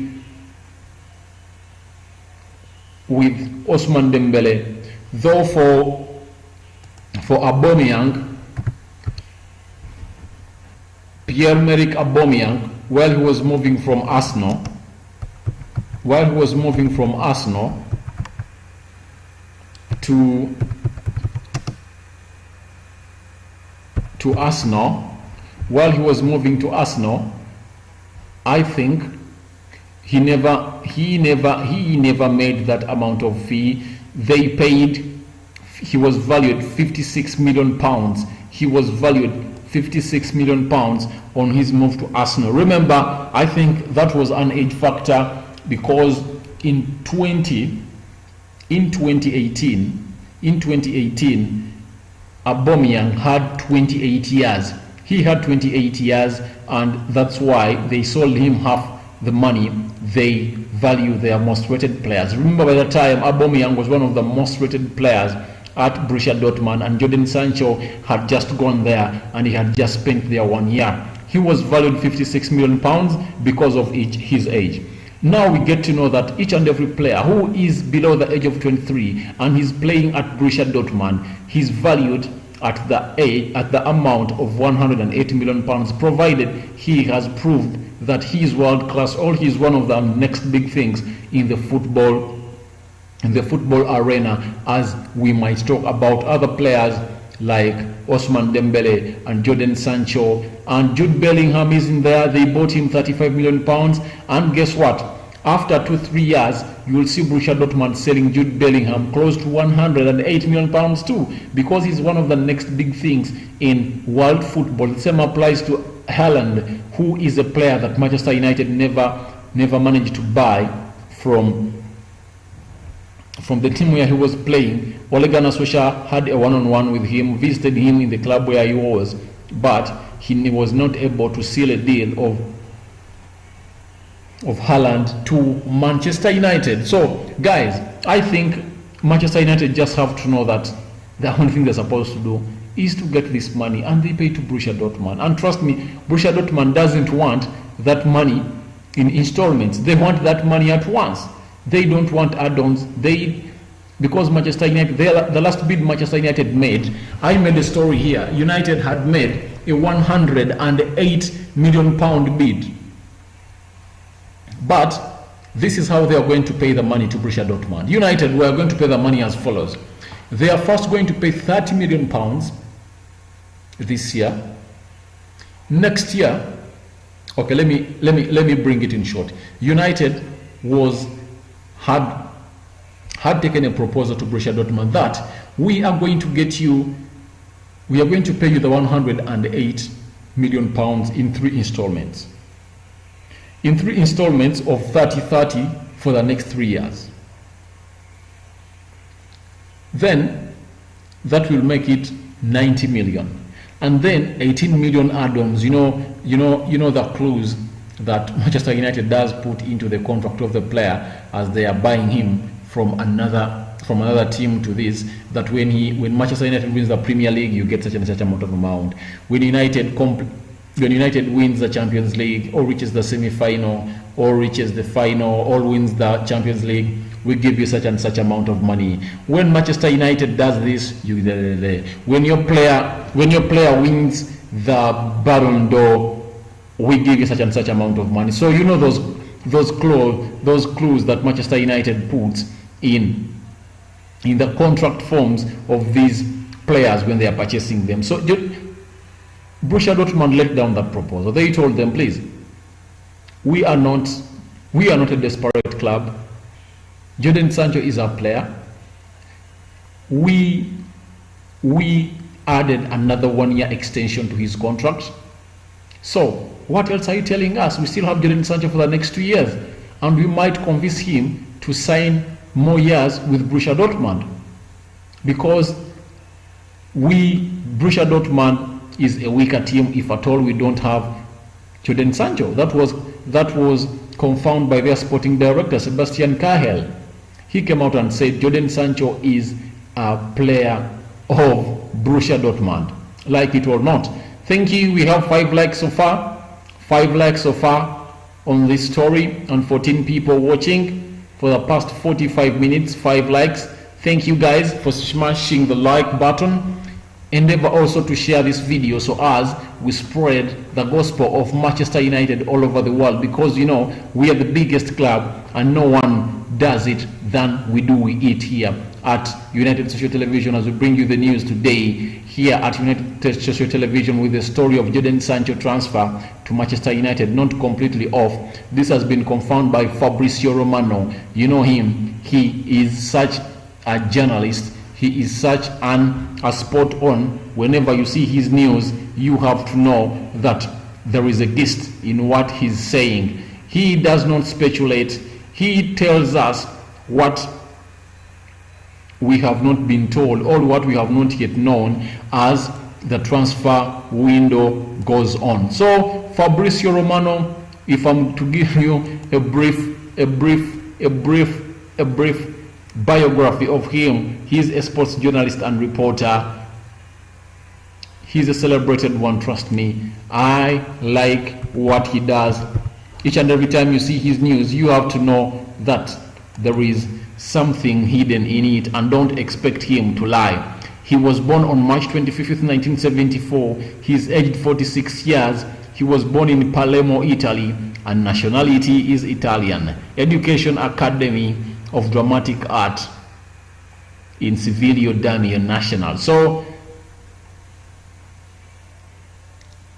Ousmane Dembele. Though for Aubameyang, Pierre-Emerick Aubameyang, while he was moving from Arsenal, to Arsenal, while he was moving to Arsenal, I think he never made that amount of fee. They paid, he was valued 56 million pounds. He was valued 56 million pounds on his move to Arsenal. Remember, I think that was an age factor, because in 2018, Aubameyang had 28 years. He had 28 years, and that's why they sold him half the money they value their most rated players. Remember, by the time, Aubameyang was one of the most rated players at Borussia Dortmund, and Jodan Sancho had just gone there and he had just spent there 1 year. He was valued 56 million pounds because of his age. Now we get to know that each and every player who is below the age of 23 and he's playing at Borussia Dortmund, he's valued at the amount of 180 million pounds, provided he has proved that he is world class, or he is one of the next big things in the football arena, as we might talk about other players like Ousmane Dembele and Jodan Sancho, and Jude Bellingham is in there. They bought him 35 million pounds, and guess what? After 2-3 years, you will see Borussia Dortmund selling Jude Bellingham close to 108 million pounds too, because he's one of the next big things in world football. The same applies to Haaland, who is a player that Manchester United never managed to buy from the team where he was playing. Ole Gunnar Solskjaer had a one-on-one with him, visited him in the club where he was, but he was not able to seal a deal of Haaland to Manchester United. So, guys, I think Manchester United just have to know that the only thing they're supposed to do is to get this money, and they pay to Borussia Dortmund. And trust me, Borussia Dortmund doesn't want that money in installments. They want that money at once. They don't want add-ons. Because Manchester United, the last bid Manchester United made, I made a story here. United had made a 108 million pound bid. But this is how they are going to pay the money to Borussia Dortmund. United were going to pay the money as follows. They are first going to pay 30 million pounds this year. Next year, okay, let me bring it in short. United had taken a proposal to Borussia Dortmund that we are going to pay you the 108 million pounds in 3 installments. In 3 installments of 30 for the next 3 years. Then that will make it 90 million. And then 18 million add-ons. You know the clause that Manchester United does put into the contract of the player as they are buying him from another team to this, that when Manchester United wins the Premier League, you get such and such amount of amount. When United wins the Champions League, or reaches the semi-final, or reaches the final, or wins the Champions League, we give you such and such amount of money. When Manchester United does this, when your player wins the Ballon d'Or, we give you such and such amount of money. So you know those clues that Manchester United puts in the contract forms of these players when they are purchasing them. So Borussia Dortmund let down that proposal. They told them, please, we are not a desperate club. Jodan Sancho is our player. We added another 1-year extension to his contract. So what else are you telling us? We still have Jodan Sancho for the next 2 years, and we might convince him to sign more years with Borussia Dortmund, because Borussia Dortmund is a weaker team if at all we don't have Jodan Sancho. That was confirmed by their sporting director, Sebastian Cahill. He came out and said Jodan Sancho is a player of Borussia Dortmund, like it or not. Thank you. We have 5 likes so far. 5 likes so far on this story, and 14 people watching for the past 45 minutes. 5 likes. Thank you guys for smashing the like button. Endeavor also to share this video so as we spread the gospel of Manchester United all over the world, because you know we are the biggest club and no one does it than we do it here at United Social Television, as we bring you the news today here at United Social Television with the story of Jodan Sancho transfer to Manchester United not completely off. This has been confirmed by Fabricio Romano. You know him, he is such a journalist, he is such a spot on. Whenever you see his news, you have to know that there is a gist in what he's saying. He does not speculate, he tells us what we have not been told or what we have not yet known as the transfer window goes on. So Fabricio Romano, if I'm to give you a brief biography of him, he's a sports journalist and reporter. He's a celebrated one, trust me. I like what he does. Each and every time you see his news, you have to know that there is something hidden in it, and don't expect him to lie. He was born on March 25th, 1974. He's aged 46 years. He was born in Palermo, Italy, and nationality is Italian. Education, Academy of Dramatic Art in Civilio Daniel National. So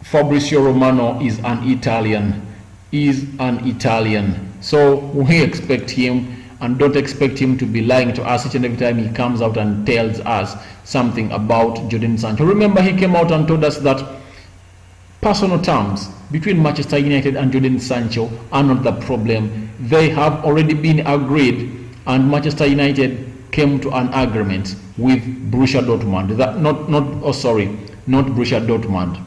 Fabricio Romano is an Italian. So we expect him, and don't expect him to be lying to us each and every time he comes out and tells us something about Jodan Sancho. Remember, he came out and told us that personal terms between Manchester United and Jodan Sancho are not the problem. They have already been agreed, and Manchester United came to an agreement with Borussia Dortmund. Not Borussia Dortmund.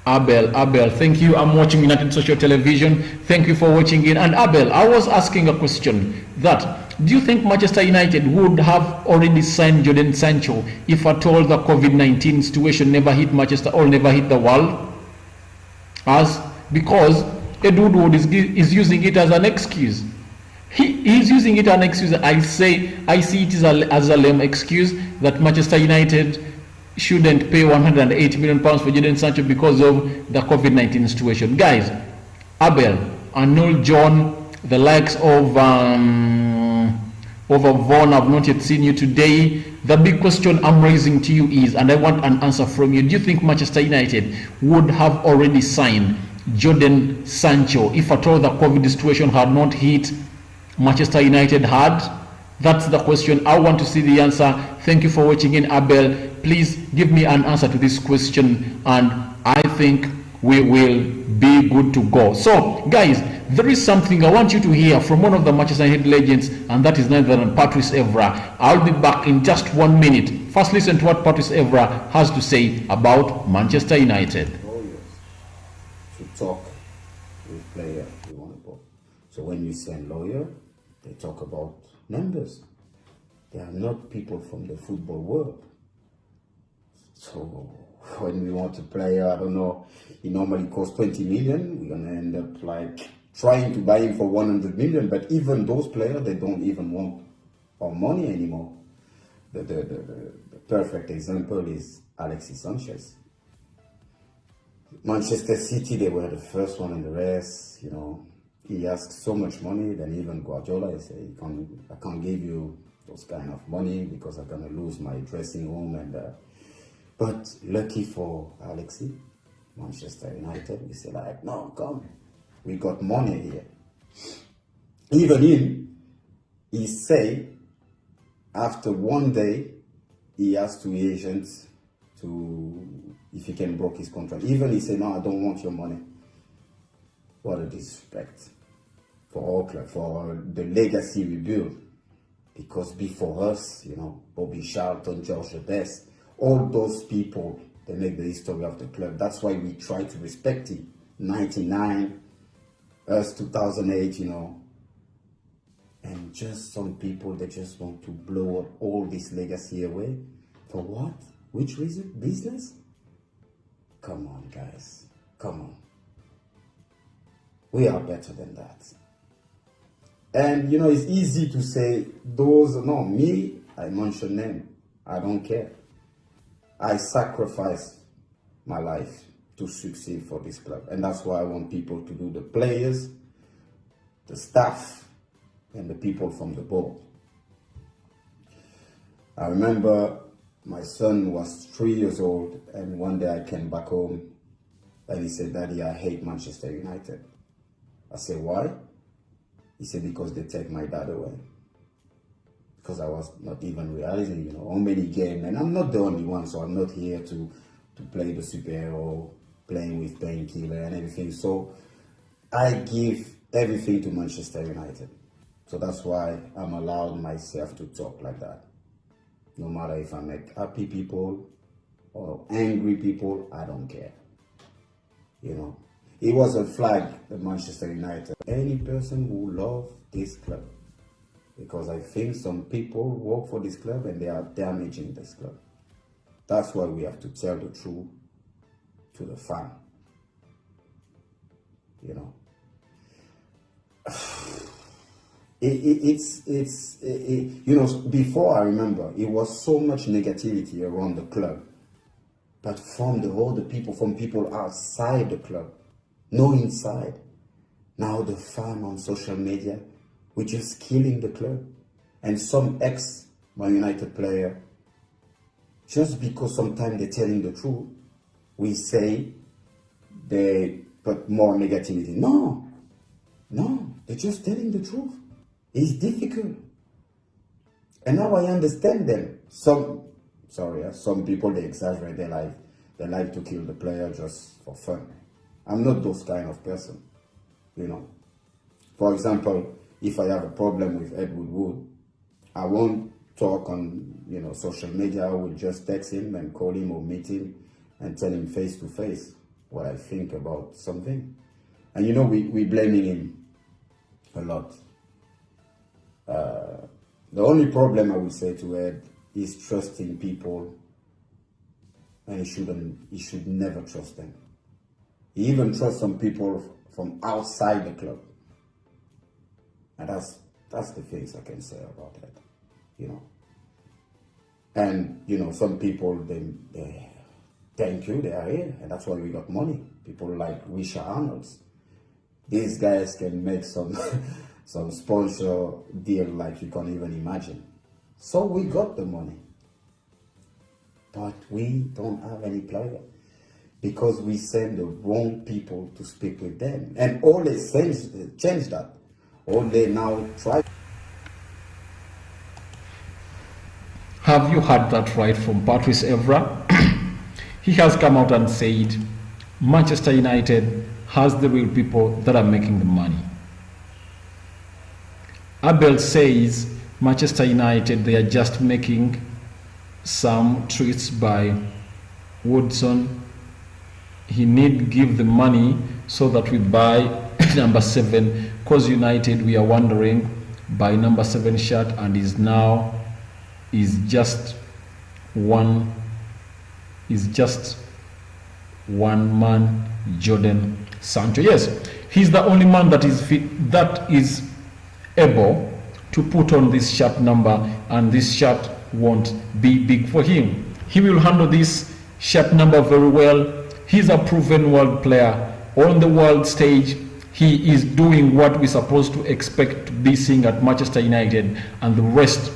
Abel, thank you. I'm watching United Social Television. Thank you for watching in. And Abel, I was asking a question that, do you think Manchester United would have already signed Jodan Sancho if at all the COVID-19 situation never hit Manchester or never hit the world? Because Ed Woodward is using it as an excuse. He's using it as an excuse. I see it as a lame excuse that Manchester United shouldn't pay 180 million pounds for Jodan Sancho because of the COVID-19 situation. Guys, Abel, Arnold, John, the likes of Vaughn have not yet seen you today. The big question I'm raising to you is, and I want an answer from you, do you think Manchester United would have already signed Jodan Sancho if at all the COVID situation had not hit Manchester United hard? That's the question. I want to see the answer. Thank you for watching in, Abel. Please give me an answer to this question, and I think we will be good to go. So guys, there is something I want you to hear from one of the Manchester United legends, and that is none other than Patrice Evra. I'll be back in just 1 minute. First, listen to what Patrice Evra has to say about Manchester United. Lawyers to talk with players we want to go. So when you send lawyer, they talk about numbers. They are not people from the football world. So when we want to play, I don't know, he normally costs 20 million. We're gonna end up like trying to buy him for 100 million. But even those players, they don't even want our money anymore. The perfect example is Alexis Sanchez. Manchester City, they were the first one in the race. You know, he asked so much money. Then even Guardiola, he said, I can't give you those kind of money because I'm gonna lose my dressing room. And but lucky for Alexis, Manchester United, we say like, no, come, we got money here. Even him, he say after 1 day, he asked to agents if he can break his contract. Even he said, no, I don't want your money. What a disrespect for our club, for the legacy we built. Because before us, you know, Bobby Charlton, George the Best, all those people, they make the history of the club. That's why we try to respect it. 99, us 2008, you know. And just some people, they just want to blow up all this legacy away. For what? Which reason? Business? Come on, guys. Come on. We are better than that. And you know, it's easy to say those, no, me, I mention them. I don't care. I sacrifice my life to succeed for this club. And that's why I want people to do, the players, the staff, and the people from the board. I remember my son was 3 years old, and one day I came back home and he said, "Daddy, I hate Manchester United." I said, "Why?" He said, "Because they take my dad away." Because I was not even realizing, you know, how many games, and I'm not the only one, so I'm not here to play the superhero, playing with painkiller and everything. So I give everything to Manchester United. So that's why I'm allowed myself to talk like that. No matter if I make happy people or angry people, I don't care. You know, it was a flag, the Manchester United. Any person who loves this club, because I think some people work for this club and they are damaging this club. That's why we have to tell the truth to the fan. You know, you know, before, I remember it was so much negativity around the club, but from all the people, from people outside the club, no inside. Now the fan on social media, we're just killing the club. And some ex-Man United player, just because sometimes they're telling the truth, we say they put more negativity. No, they're just telling the truth. It's difficult. And now I understand them. Some people, they exaggerate their life. They like to kill the player just for fun. I'm not those kind of person, you know. For example, if I have a problem with Edward Wood, I won't talk on, you know, social media. I will just text him and call him or meet him and tell him face to face what I think about something. And you know, we blaming him a lot. The only problem I would say to Ed is trusting people, and he should never trust them. He even trusts some people from outside the club. And that's the things I can say about that, you know. And, you know, some people, they thank you, they are here, and that's why we got money. People like Richard Arnold's. These guys can make some some sponsor deal like you can't even imagine. So we got the money. But we don't have any player, because we send the wrong people to speak with them. And all they change that. All they now try. Have you heard that right from Patrice Evra? He has come out and said Manchester United has the real people that are making the money. Abel says Manchester United, they are just making some treats by Woodson. He need give the money so that we buy number 7, because United, we are wondering, buy number 7 shirt, and is just one man, Jodan Sancho. Yes, he's the only man that is fit, that is able to put on this shirt number, and this shirt won't be big for him. He will handle this shirt number very well. He's a proven world player on the world stage. He is doing what we're supposed to expect to be seeing at Manchester United and the rest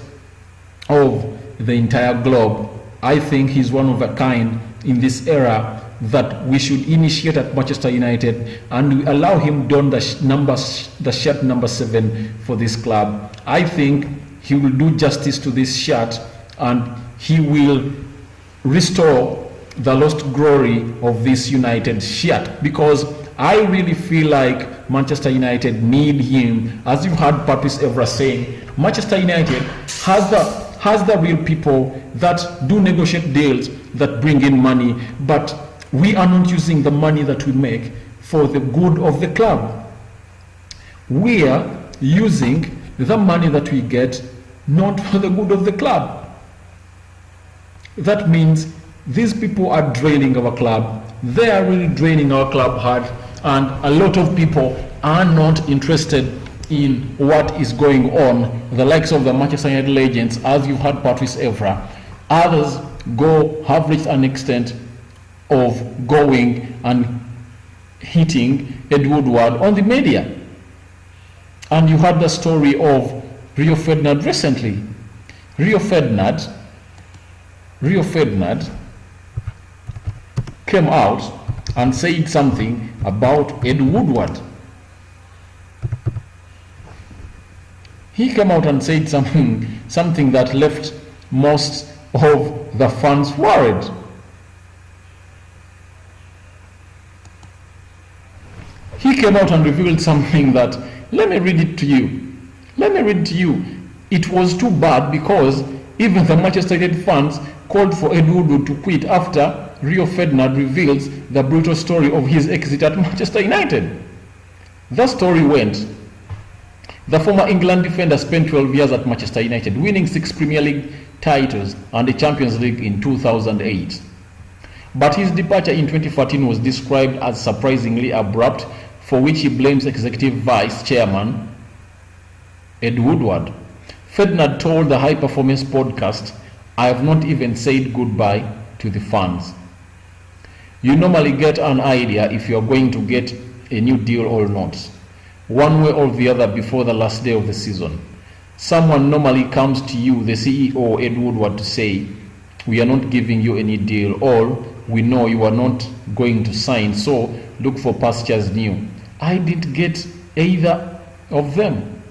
of the entire globe. I think he's one of a kind in this era that we should initiate at Manchester United, and we allow him don the shirt number 7 for this club. I think he will do justice to this shirt, and he will restore the lost glory of this United shirt, because I really feel like Manchester United need him. As you heard Patrice Evra saying, Manchester United has the real people that do negotiate deals that bring in money, but we are not using the money that we make for the good of the club. We are using the money that we get not for the good of the club. That means these people are draining our club. They are really draining our club hard, and a lot of people are not interested in what is going on. The likes of the Manchester United legends, as you've had Patrice Evra, others have reached an extent of going and hitting Ed Woodward on the media. And you had the story of Rio Ferdinand recently. Rio Ferdinand came out and said something about Ed Woodward. He came out and said something that left most of the fans worried. He came out and revealed something that, let me read it to you. It was too bad because even the Manchester United fans called for Ed Woodward to quit after Rio Ferdinand reveals the brutal story of his exit at Manchester United. The story went: the former England defender spent 12 years at Manchester United, winning 6 Premier League titles and the Champions League in 2008. But his departure in 2014 was described as surprisingly abrupt, for which he blames Executive Vice Chairman Ed Woodward. Ferdinand told the High Performance podcast, "I have not even said goodbye to the fans." You normally get an idea if you are going to get a new deal or not, one way or the other, before the last day of the season. Someone normally comes to you, the CEO Ed Woodward, to say, "We are not giving you any deal," or "We know you are not going to sign, so look for pastures new." I didn't get either of them.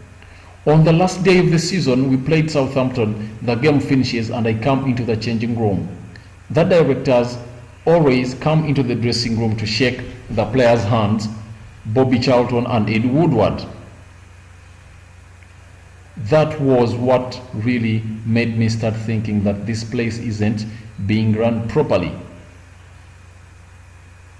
On the last day of the season, we played Southampton. The game finishes and I come into the changing room. The directors always come into the dressing room to shake the players' hands, Bobby Charlton and Ed Woodward. That was what really made me start thinking that this place isn't being run properly.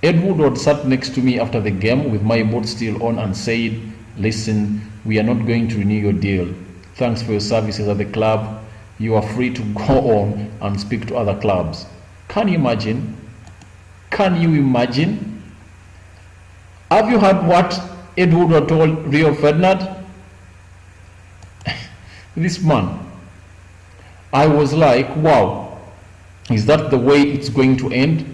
Ed Woodward sat next to me after the game with my boot still on and said, "Listen, we are not going to renew your deal. Thanks for your services at the club. You are free to go on and speak to other clubs." Can you imagine? Can you imagine? Have you heard what Ed Woodward told Rio Ferdinand? This man. I was like, wow, is that the way it's going to end?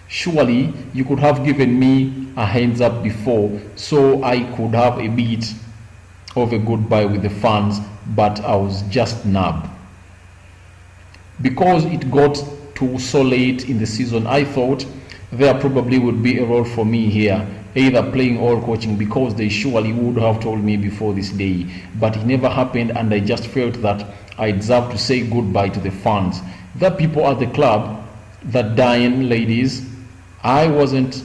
Surely you could have given me a hands up before so I could have a bit of a goodbye with the fans, but I was just nabbed. Because it got to so late in the season, I thought there probably would be a role for me here, either playing or coaching, because they surely would have told me before this day. But it never happened, and I just felt that I deserved to say goodbye to the fans, the people at the club, the dying ladies. I wasn't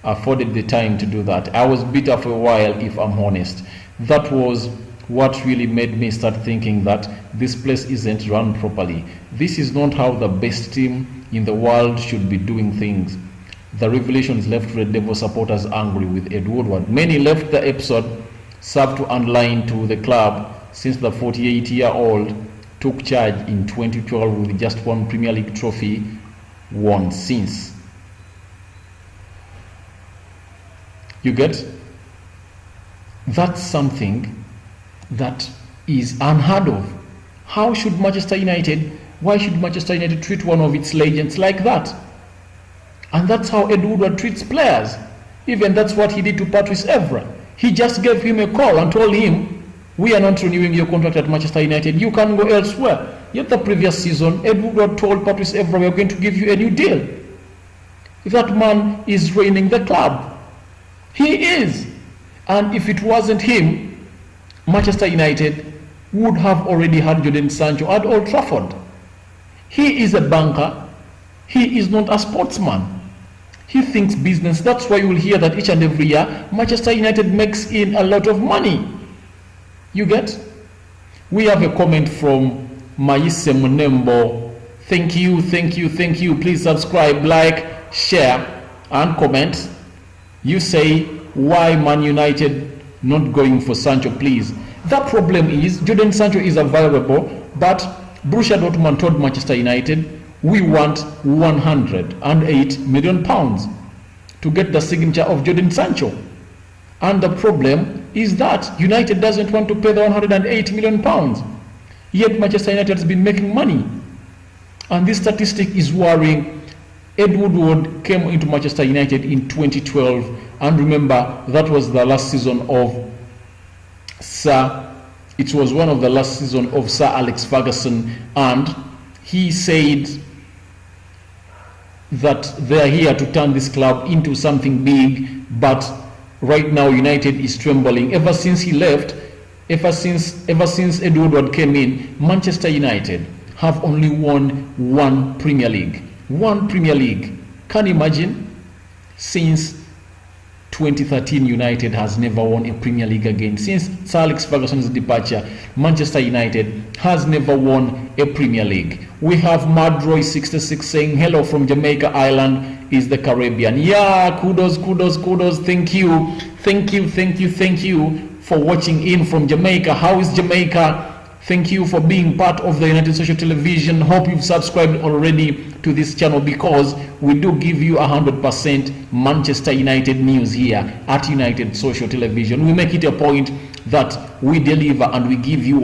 afforded the time to do that. I was bitter for a while, if I'm honest. That was what really made me start thinking that this place isn't run properly. This is not how the best team in the world should be doing things. The revelations left Red Devil supporters angry with Ed Woodward. Many left the episode served to underline to the club, since the 48-year-old took charge in 2012 with just one Premier League trophy won since. You get? That's something that is unheard of. Why should Manchester United treat one of its legends like that? And that's how Ed Woodward treats players. Even that's what he did to Patrice Evra. He just gave him a call and told him, "We are not renewing your contract at Manchester United. You can go elsewhere." Yet the previous season, Ed Woodward told Patrice Evra, "We are going to give you a new deal." That man is reigning the club. He is. And if it wasn't him, Manchester United would have already had Jodan Sancho at Old Trafford. He is a banker. He is not a sportsman. He thinks business. That's why you will hear that each and every year Manchester United makes in a lot of money. You get? We have a comment from Maise Munembo. Thank you. Please subscribe, like, share, and comment. You say, why Man United not going for Sancho, please? The problem is Jodan Sancho is available, but Borussia Dortmund told Manchester United, we want 108 million pounds to get the signature of Jodan Sancho. And the problem is that United doesn't want to pay the 180 million pounds. Yet Manchester United has been making money. And this statistic is worrying. Ed Woodward came into Manchester United in 2012. And remember, that was the last season of it was one of the last season of Sir Alex Ferguson. And he said that they are here to turn this club into something big. But right now, United is trembling. Ever since he left, ever since Ed Woodward came in, Manchester United have only won one Premier League. One Premier League. Can you imagine? Since 2013, United has never won a Premier League again. Since Sir Alex Ferguson's departure, Manchester United has never won a Premier League. We have Madroy66 saying, hello from Jamaica Island is the Caribbean. Yeah, kudos. Thank you for watching in from Jamaica. How is Jamaica? Thank you for being part of the United Social Television. Hope you've subscribed already to this channel, because we do give you 100% Manchester United news here at United Social Television. We make it a point that we deliver and we give you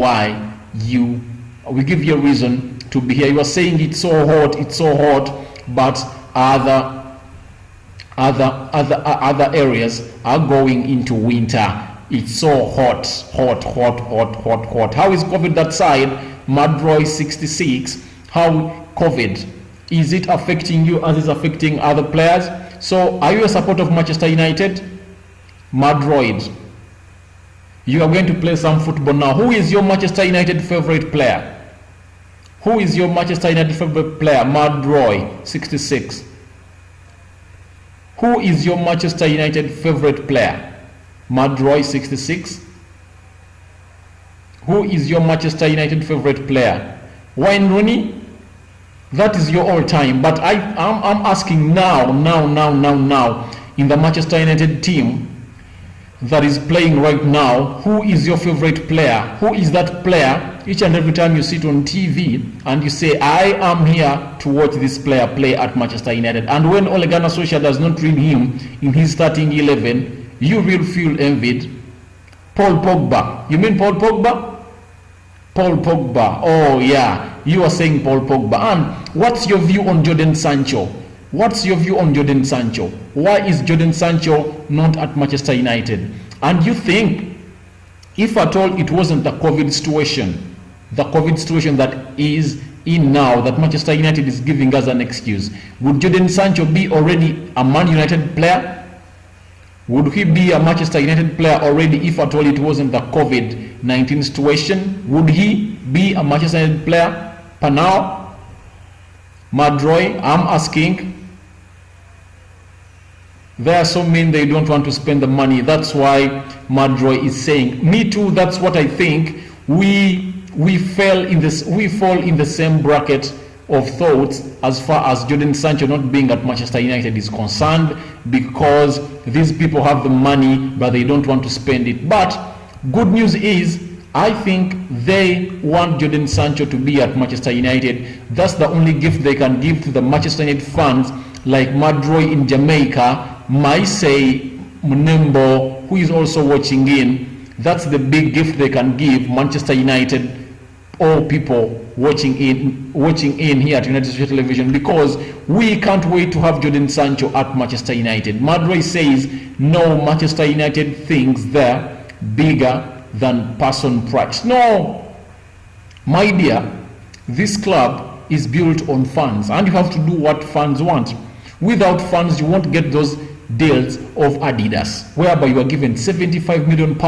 we give you a reason to be here. You are saying it's so hot, but other areas are going into winter. It's so hot. How is COVID that side? Madroy66, how COVID, is it affecting you as it's affecting other players? So are you a supporter of Manchester United? Madroid, you are going to play some football now. Who is your Manchester United favorite player? Who is your Manchester United favorite player? Madroy66. Who is your Manchester United favorite player? Madroy66. Who is your Manchester United favorite player? Wayne Rooney? That is your all-time. But I'm asking now, in the Manchester United team that is playing right now, who is your favorite player? Who is that player? Each and every time you sit on TV and you say, I am here to watch this player play at Manchester United. And when Ole Gunnar Solskjaer does not read him in his starting 11, you will feel envied. Paul Pogba. You mean Paul Pogba? Paul Pogba. Oh yeah, you are saying Paul Pogba. And what's your view on Jodan Sancho? What's your view on Jodan Sancho? Why is Jodan Sancho not at Manchester United? And you think, if at all it wasn't the COVID situation that is in now, that Manchester United is giving us an excuse, would Jodan Sancho be already a Man United player? Would he be a Manchester United player already if at all it wasn't the COVID-19 situation? Would he be a Manchester United player per now? Madroy, I'm asking. There are so many they don't want to spend the money. That's why Madroy is saying, me too, that's what I think. We fall in the same bracket of thoughts as far as Jodan Sancho not being at Manchester United is concerned, because these people have the money but they don't want to spend it. But good news is, I think they want Jodan Sancho to be at Manchester United. That's the only gift they can give to the Manchester United fans, like Madroy in Jamaica, Maisei Mnembo, who is also watching in. That's the big gift they can give Manchester United, all people watching in here at United Social Television, because we can't wait to have Jodan Sancho at Manchester United. Madroy says no, Manchester United thinks they're bigger than person price. No, my dear, this club is built on funds, and you have to do what fans want. Without funds, you won't get those deals of Adidas, whereby you are given £75 million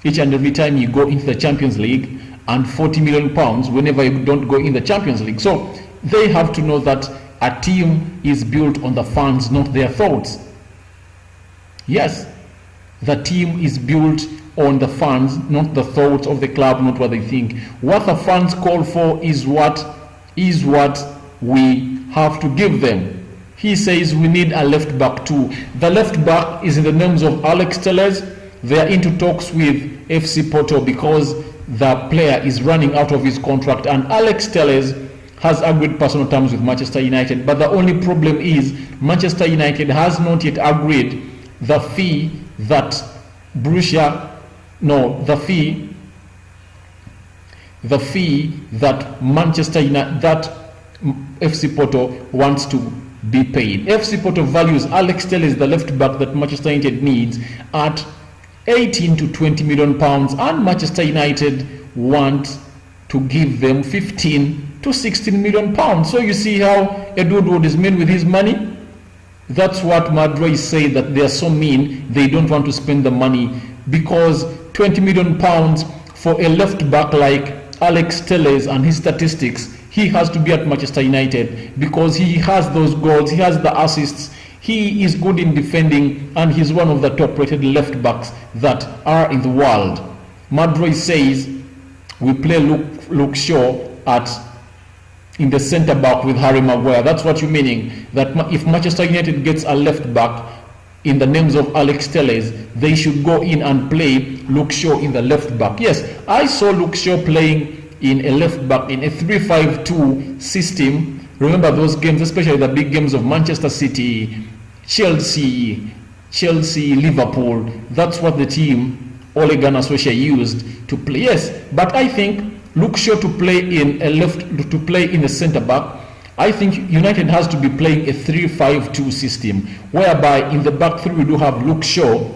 each and every time you go into the Champions League, and £40 million whenever you don't go in the Champions League. So they have to know that a team is built on the fans, not their thoughts. Yes, the team is built on the fans, not the thoughts of the club, not what they think. What the fans call for is what we have to give them. He says we need a left back too. The left back is in the names of Alex Telles. They are into talks with FC Porto because the player is running out of his contract, and Alex Telles has agreed personal terms with Manchester United. But the only problem is Manchester United has not yet agreed the fee that Manchester United, that FC Porto wants to be paid. FC Porto values Alex Telles, the left back that Manchester United needs, at 18 to 20 million pounds, and Manchester United want to give them 15 to 16 million pounds. So you see how Edward Wood is mean with his money? That's what Madrid say, that they are so mean, they don't want to spend the money, because 20 million pounds for a left back like Alex Telles and his statistics, he has to be at Manchester United because he has those goals, he has the assists, he is good in defending, and he's one of the top rated left backs that are in the world. Madrid says we play Luke Shaw in the centre back with Harry Maguire. That's what you're meaning, that if Manchester United gets a left back in the names of Alex Telles, they should go in and play Luke Shaw in the left back. Yes, I saw Luke Shaw playing in a left back in a 3-5-2 system. Remember those games, especially the big games of Manchester City, Chelsea, Liverpool. That's what the team Ole Gunnar Solskjaer used to play. Yes, but I think Luke Shaw to play in a centre back, I think United has to be playing a 3-5-2 system, whereby in the back three we do have Luke Shaw,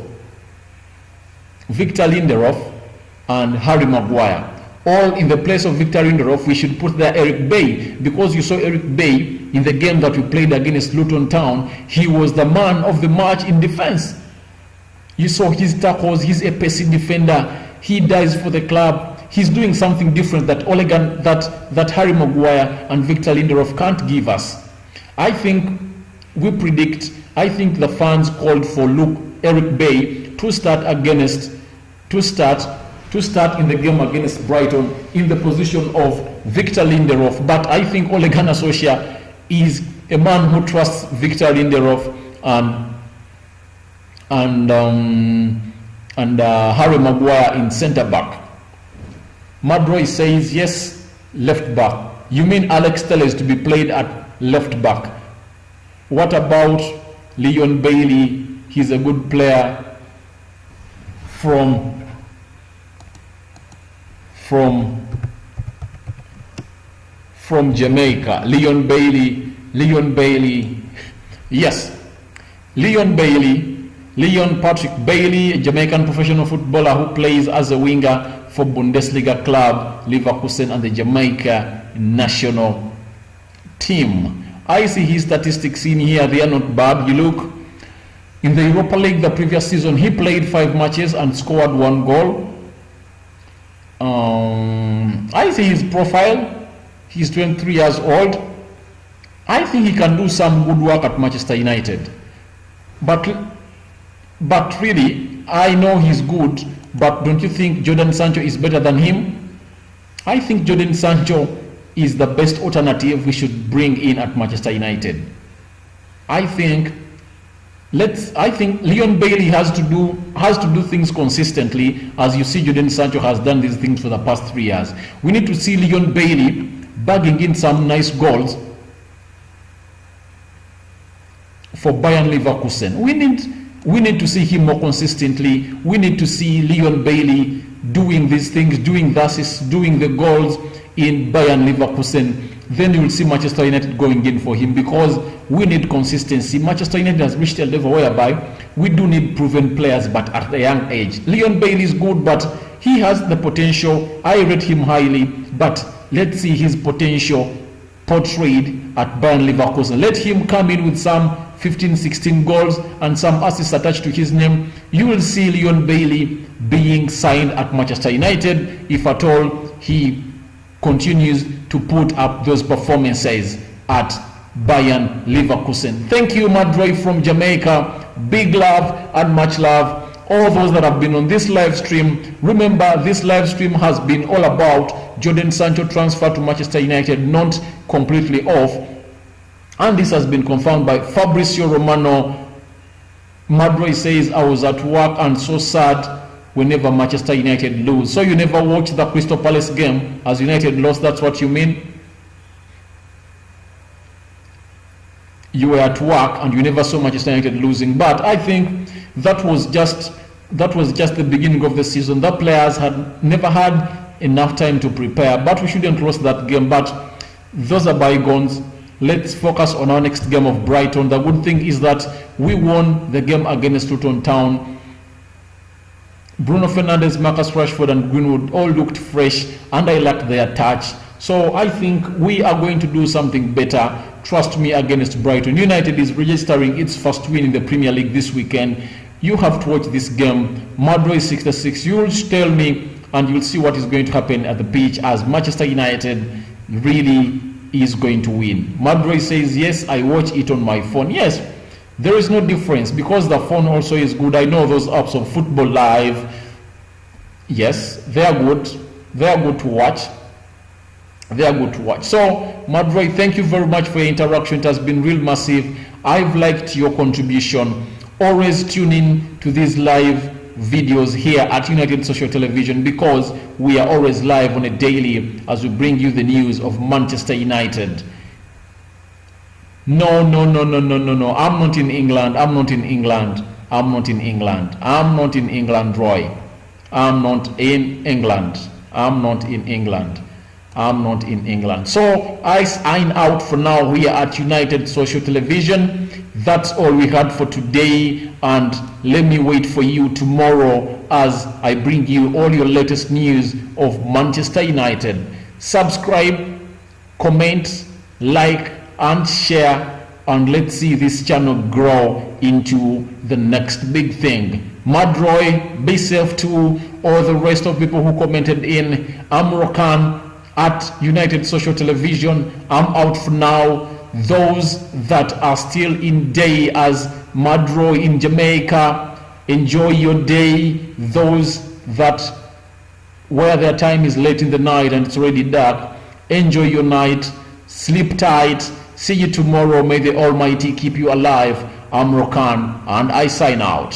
Victor Lindelof, and Harry Maguire. All in the place of Victor Lindelof, we should put there Eric Bay, because you saw Eric Bay in the game that we played against Luton Town. He was the man of the match in defense. You saw his tackles, he's a pacing defender, he dies for the club. He's doing something different that that Harry Maguire and Victor Lindelof can't give us. I think the fans called for Eric Bay to start in the game against Brighton in the position of Victor Lindelof. But I think Ole Gunnar Solskjaer is a man who trusts Victor Lindelof and Harry Maguire in centre back. Madroy says yes, left back. You mean Alex Telles to be played at left back? What about Leon Bailey? He's a good player from Jamaica. Leon Bailey. Yes, Leon Patrick Bailey, a Jamaican professional footballer who plays as a winger for Bundesliga club Leverkusen and the Jamaica national team. I see his statistics in here, they are not bad. You look, in the Europa League the previous season, he played 5 matches and scored 1 goal. I see his profile, he's 23 years old. I think he can do some good work at Manchester United. But really, I know he's good, but don't you think Jodan Sancho is better than him? I think Jodan Sancho is the best alternative we should bring in at Manchester United. I think Leon Bailey has to do things consistently, as you see Jodan Sancho has done these things for the past 3 years. We need to see Leon Bailey bagging in some nice goals for Bayern Leverkusen. We need to see him more consistently. We need to see Leon Bailey doing these things, doing the assists, doing the goals in Bayern Leverkusen. Then you will see Manchester United going in for him, because we need consistency. Manchester United has reached a level whereby we do need proven players, but at a young age. Leon Bailey is good, but he has the potential. I rate him highly, but let's see his potential portrayed at Bayern Leverkusen. Let him come in with some 15-16 goals and some assists attached to his name. You will see Leon Bailey being signed at Manchester United, if at all he continues to put up those performances at Bayern Leverkusen. Thank you, Madroy from Jamaica. Big love and much love. All those that have been on this live stream, remember this live stream has been all about Jodan Sancho transfer to Manchester United, not completely off. And this has been confirmed by Fabricio Romano. Madroy says, I was at work and so sad whenever Manchester United lose. So you never watched the Crystal Palace game as United lost, that's what you mean? you were at work and you never saw Manchester United losing. But I think that was just the beginning of the season. The players had never had enough time to prepare, but we shouldn't lose that game. But those are bygones. Let's focus on our next game of Brighton. The good thing is that we won the game against Luton Town. Bruno Fernandes, Marcus Rashford and Greenwood all looked fresh, and I liked their touch. So I think we are going to do something better. Trust me, against Brighton. United is registering its first win in the Premier League this weekend. You have to watch this game. Madro is 66. You will tell me and you'll see what is going to happen at the pitch, as Manchester United really is going to win. Madro says, yes, I watch it on my phone. Yes, there is no difference because the phone also is good. I know those apps of Football Live. Yes, they are good. They are good to watch. They are good to watch. So, Madroy, thank you very much for your interaction. It has been real massive. I've liked your contribution. Always tune in to these live videos here at United Social Television, because we are always live on a daily as we bring you the news of Manchester United. No. I'm not in England. I'm not in England, Roy. I'm not in England. So I sign out for now here at United Social Television. That's all we had for today, and let me wait for you tomorrow as I bring you all your latest news of Manchester United. Subscribe, comment, like and share, and let's see this channel grow into the next big thing. Madroy, be safe too, all the rest of people who commented in. I'm Rokani at United Social Television. I'm out for now. Those that are still in day as Madro in Jamaica, enjoy your day. Those that where their time is late in the night and it's already dark, enjoy your night, sleep tight. See you tomorrow. May the Almighty keep you alive. I'm Rokani and I sign out.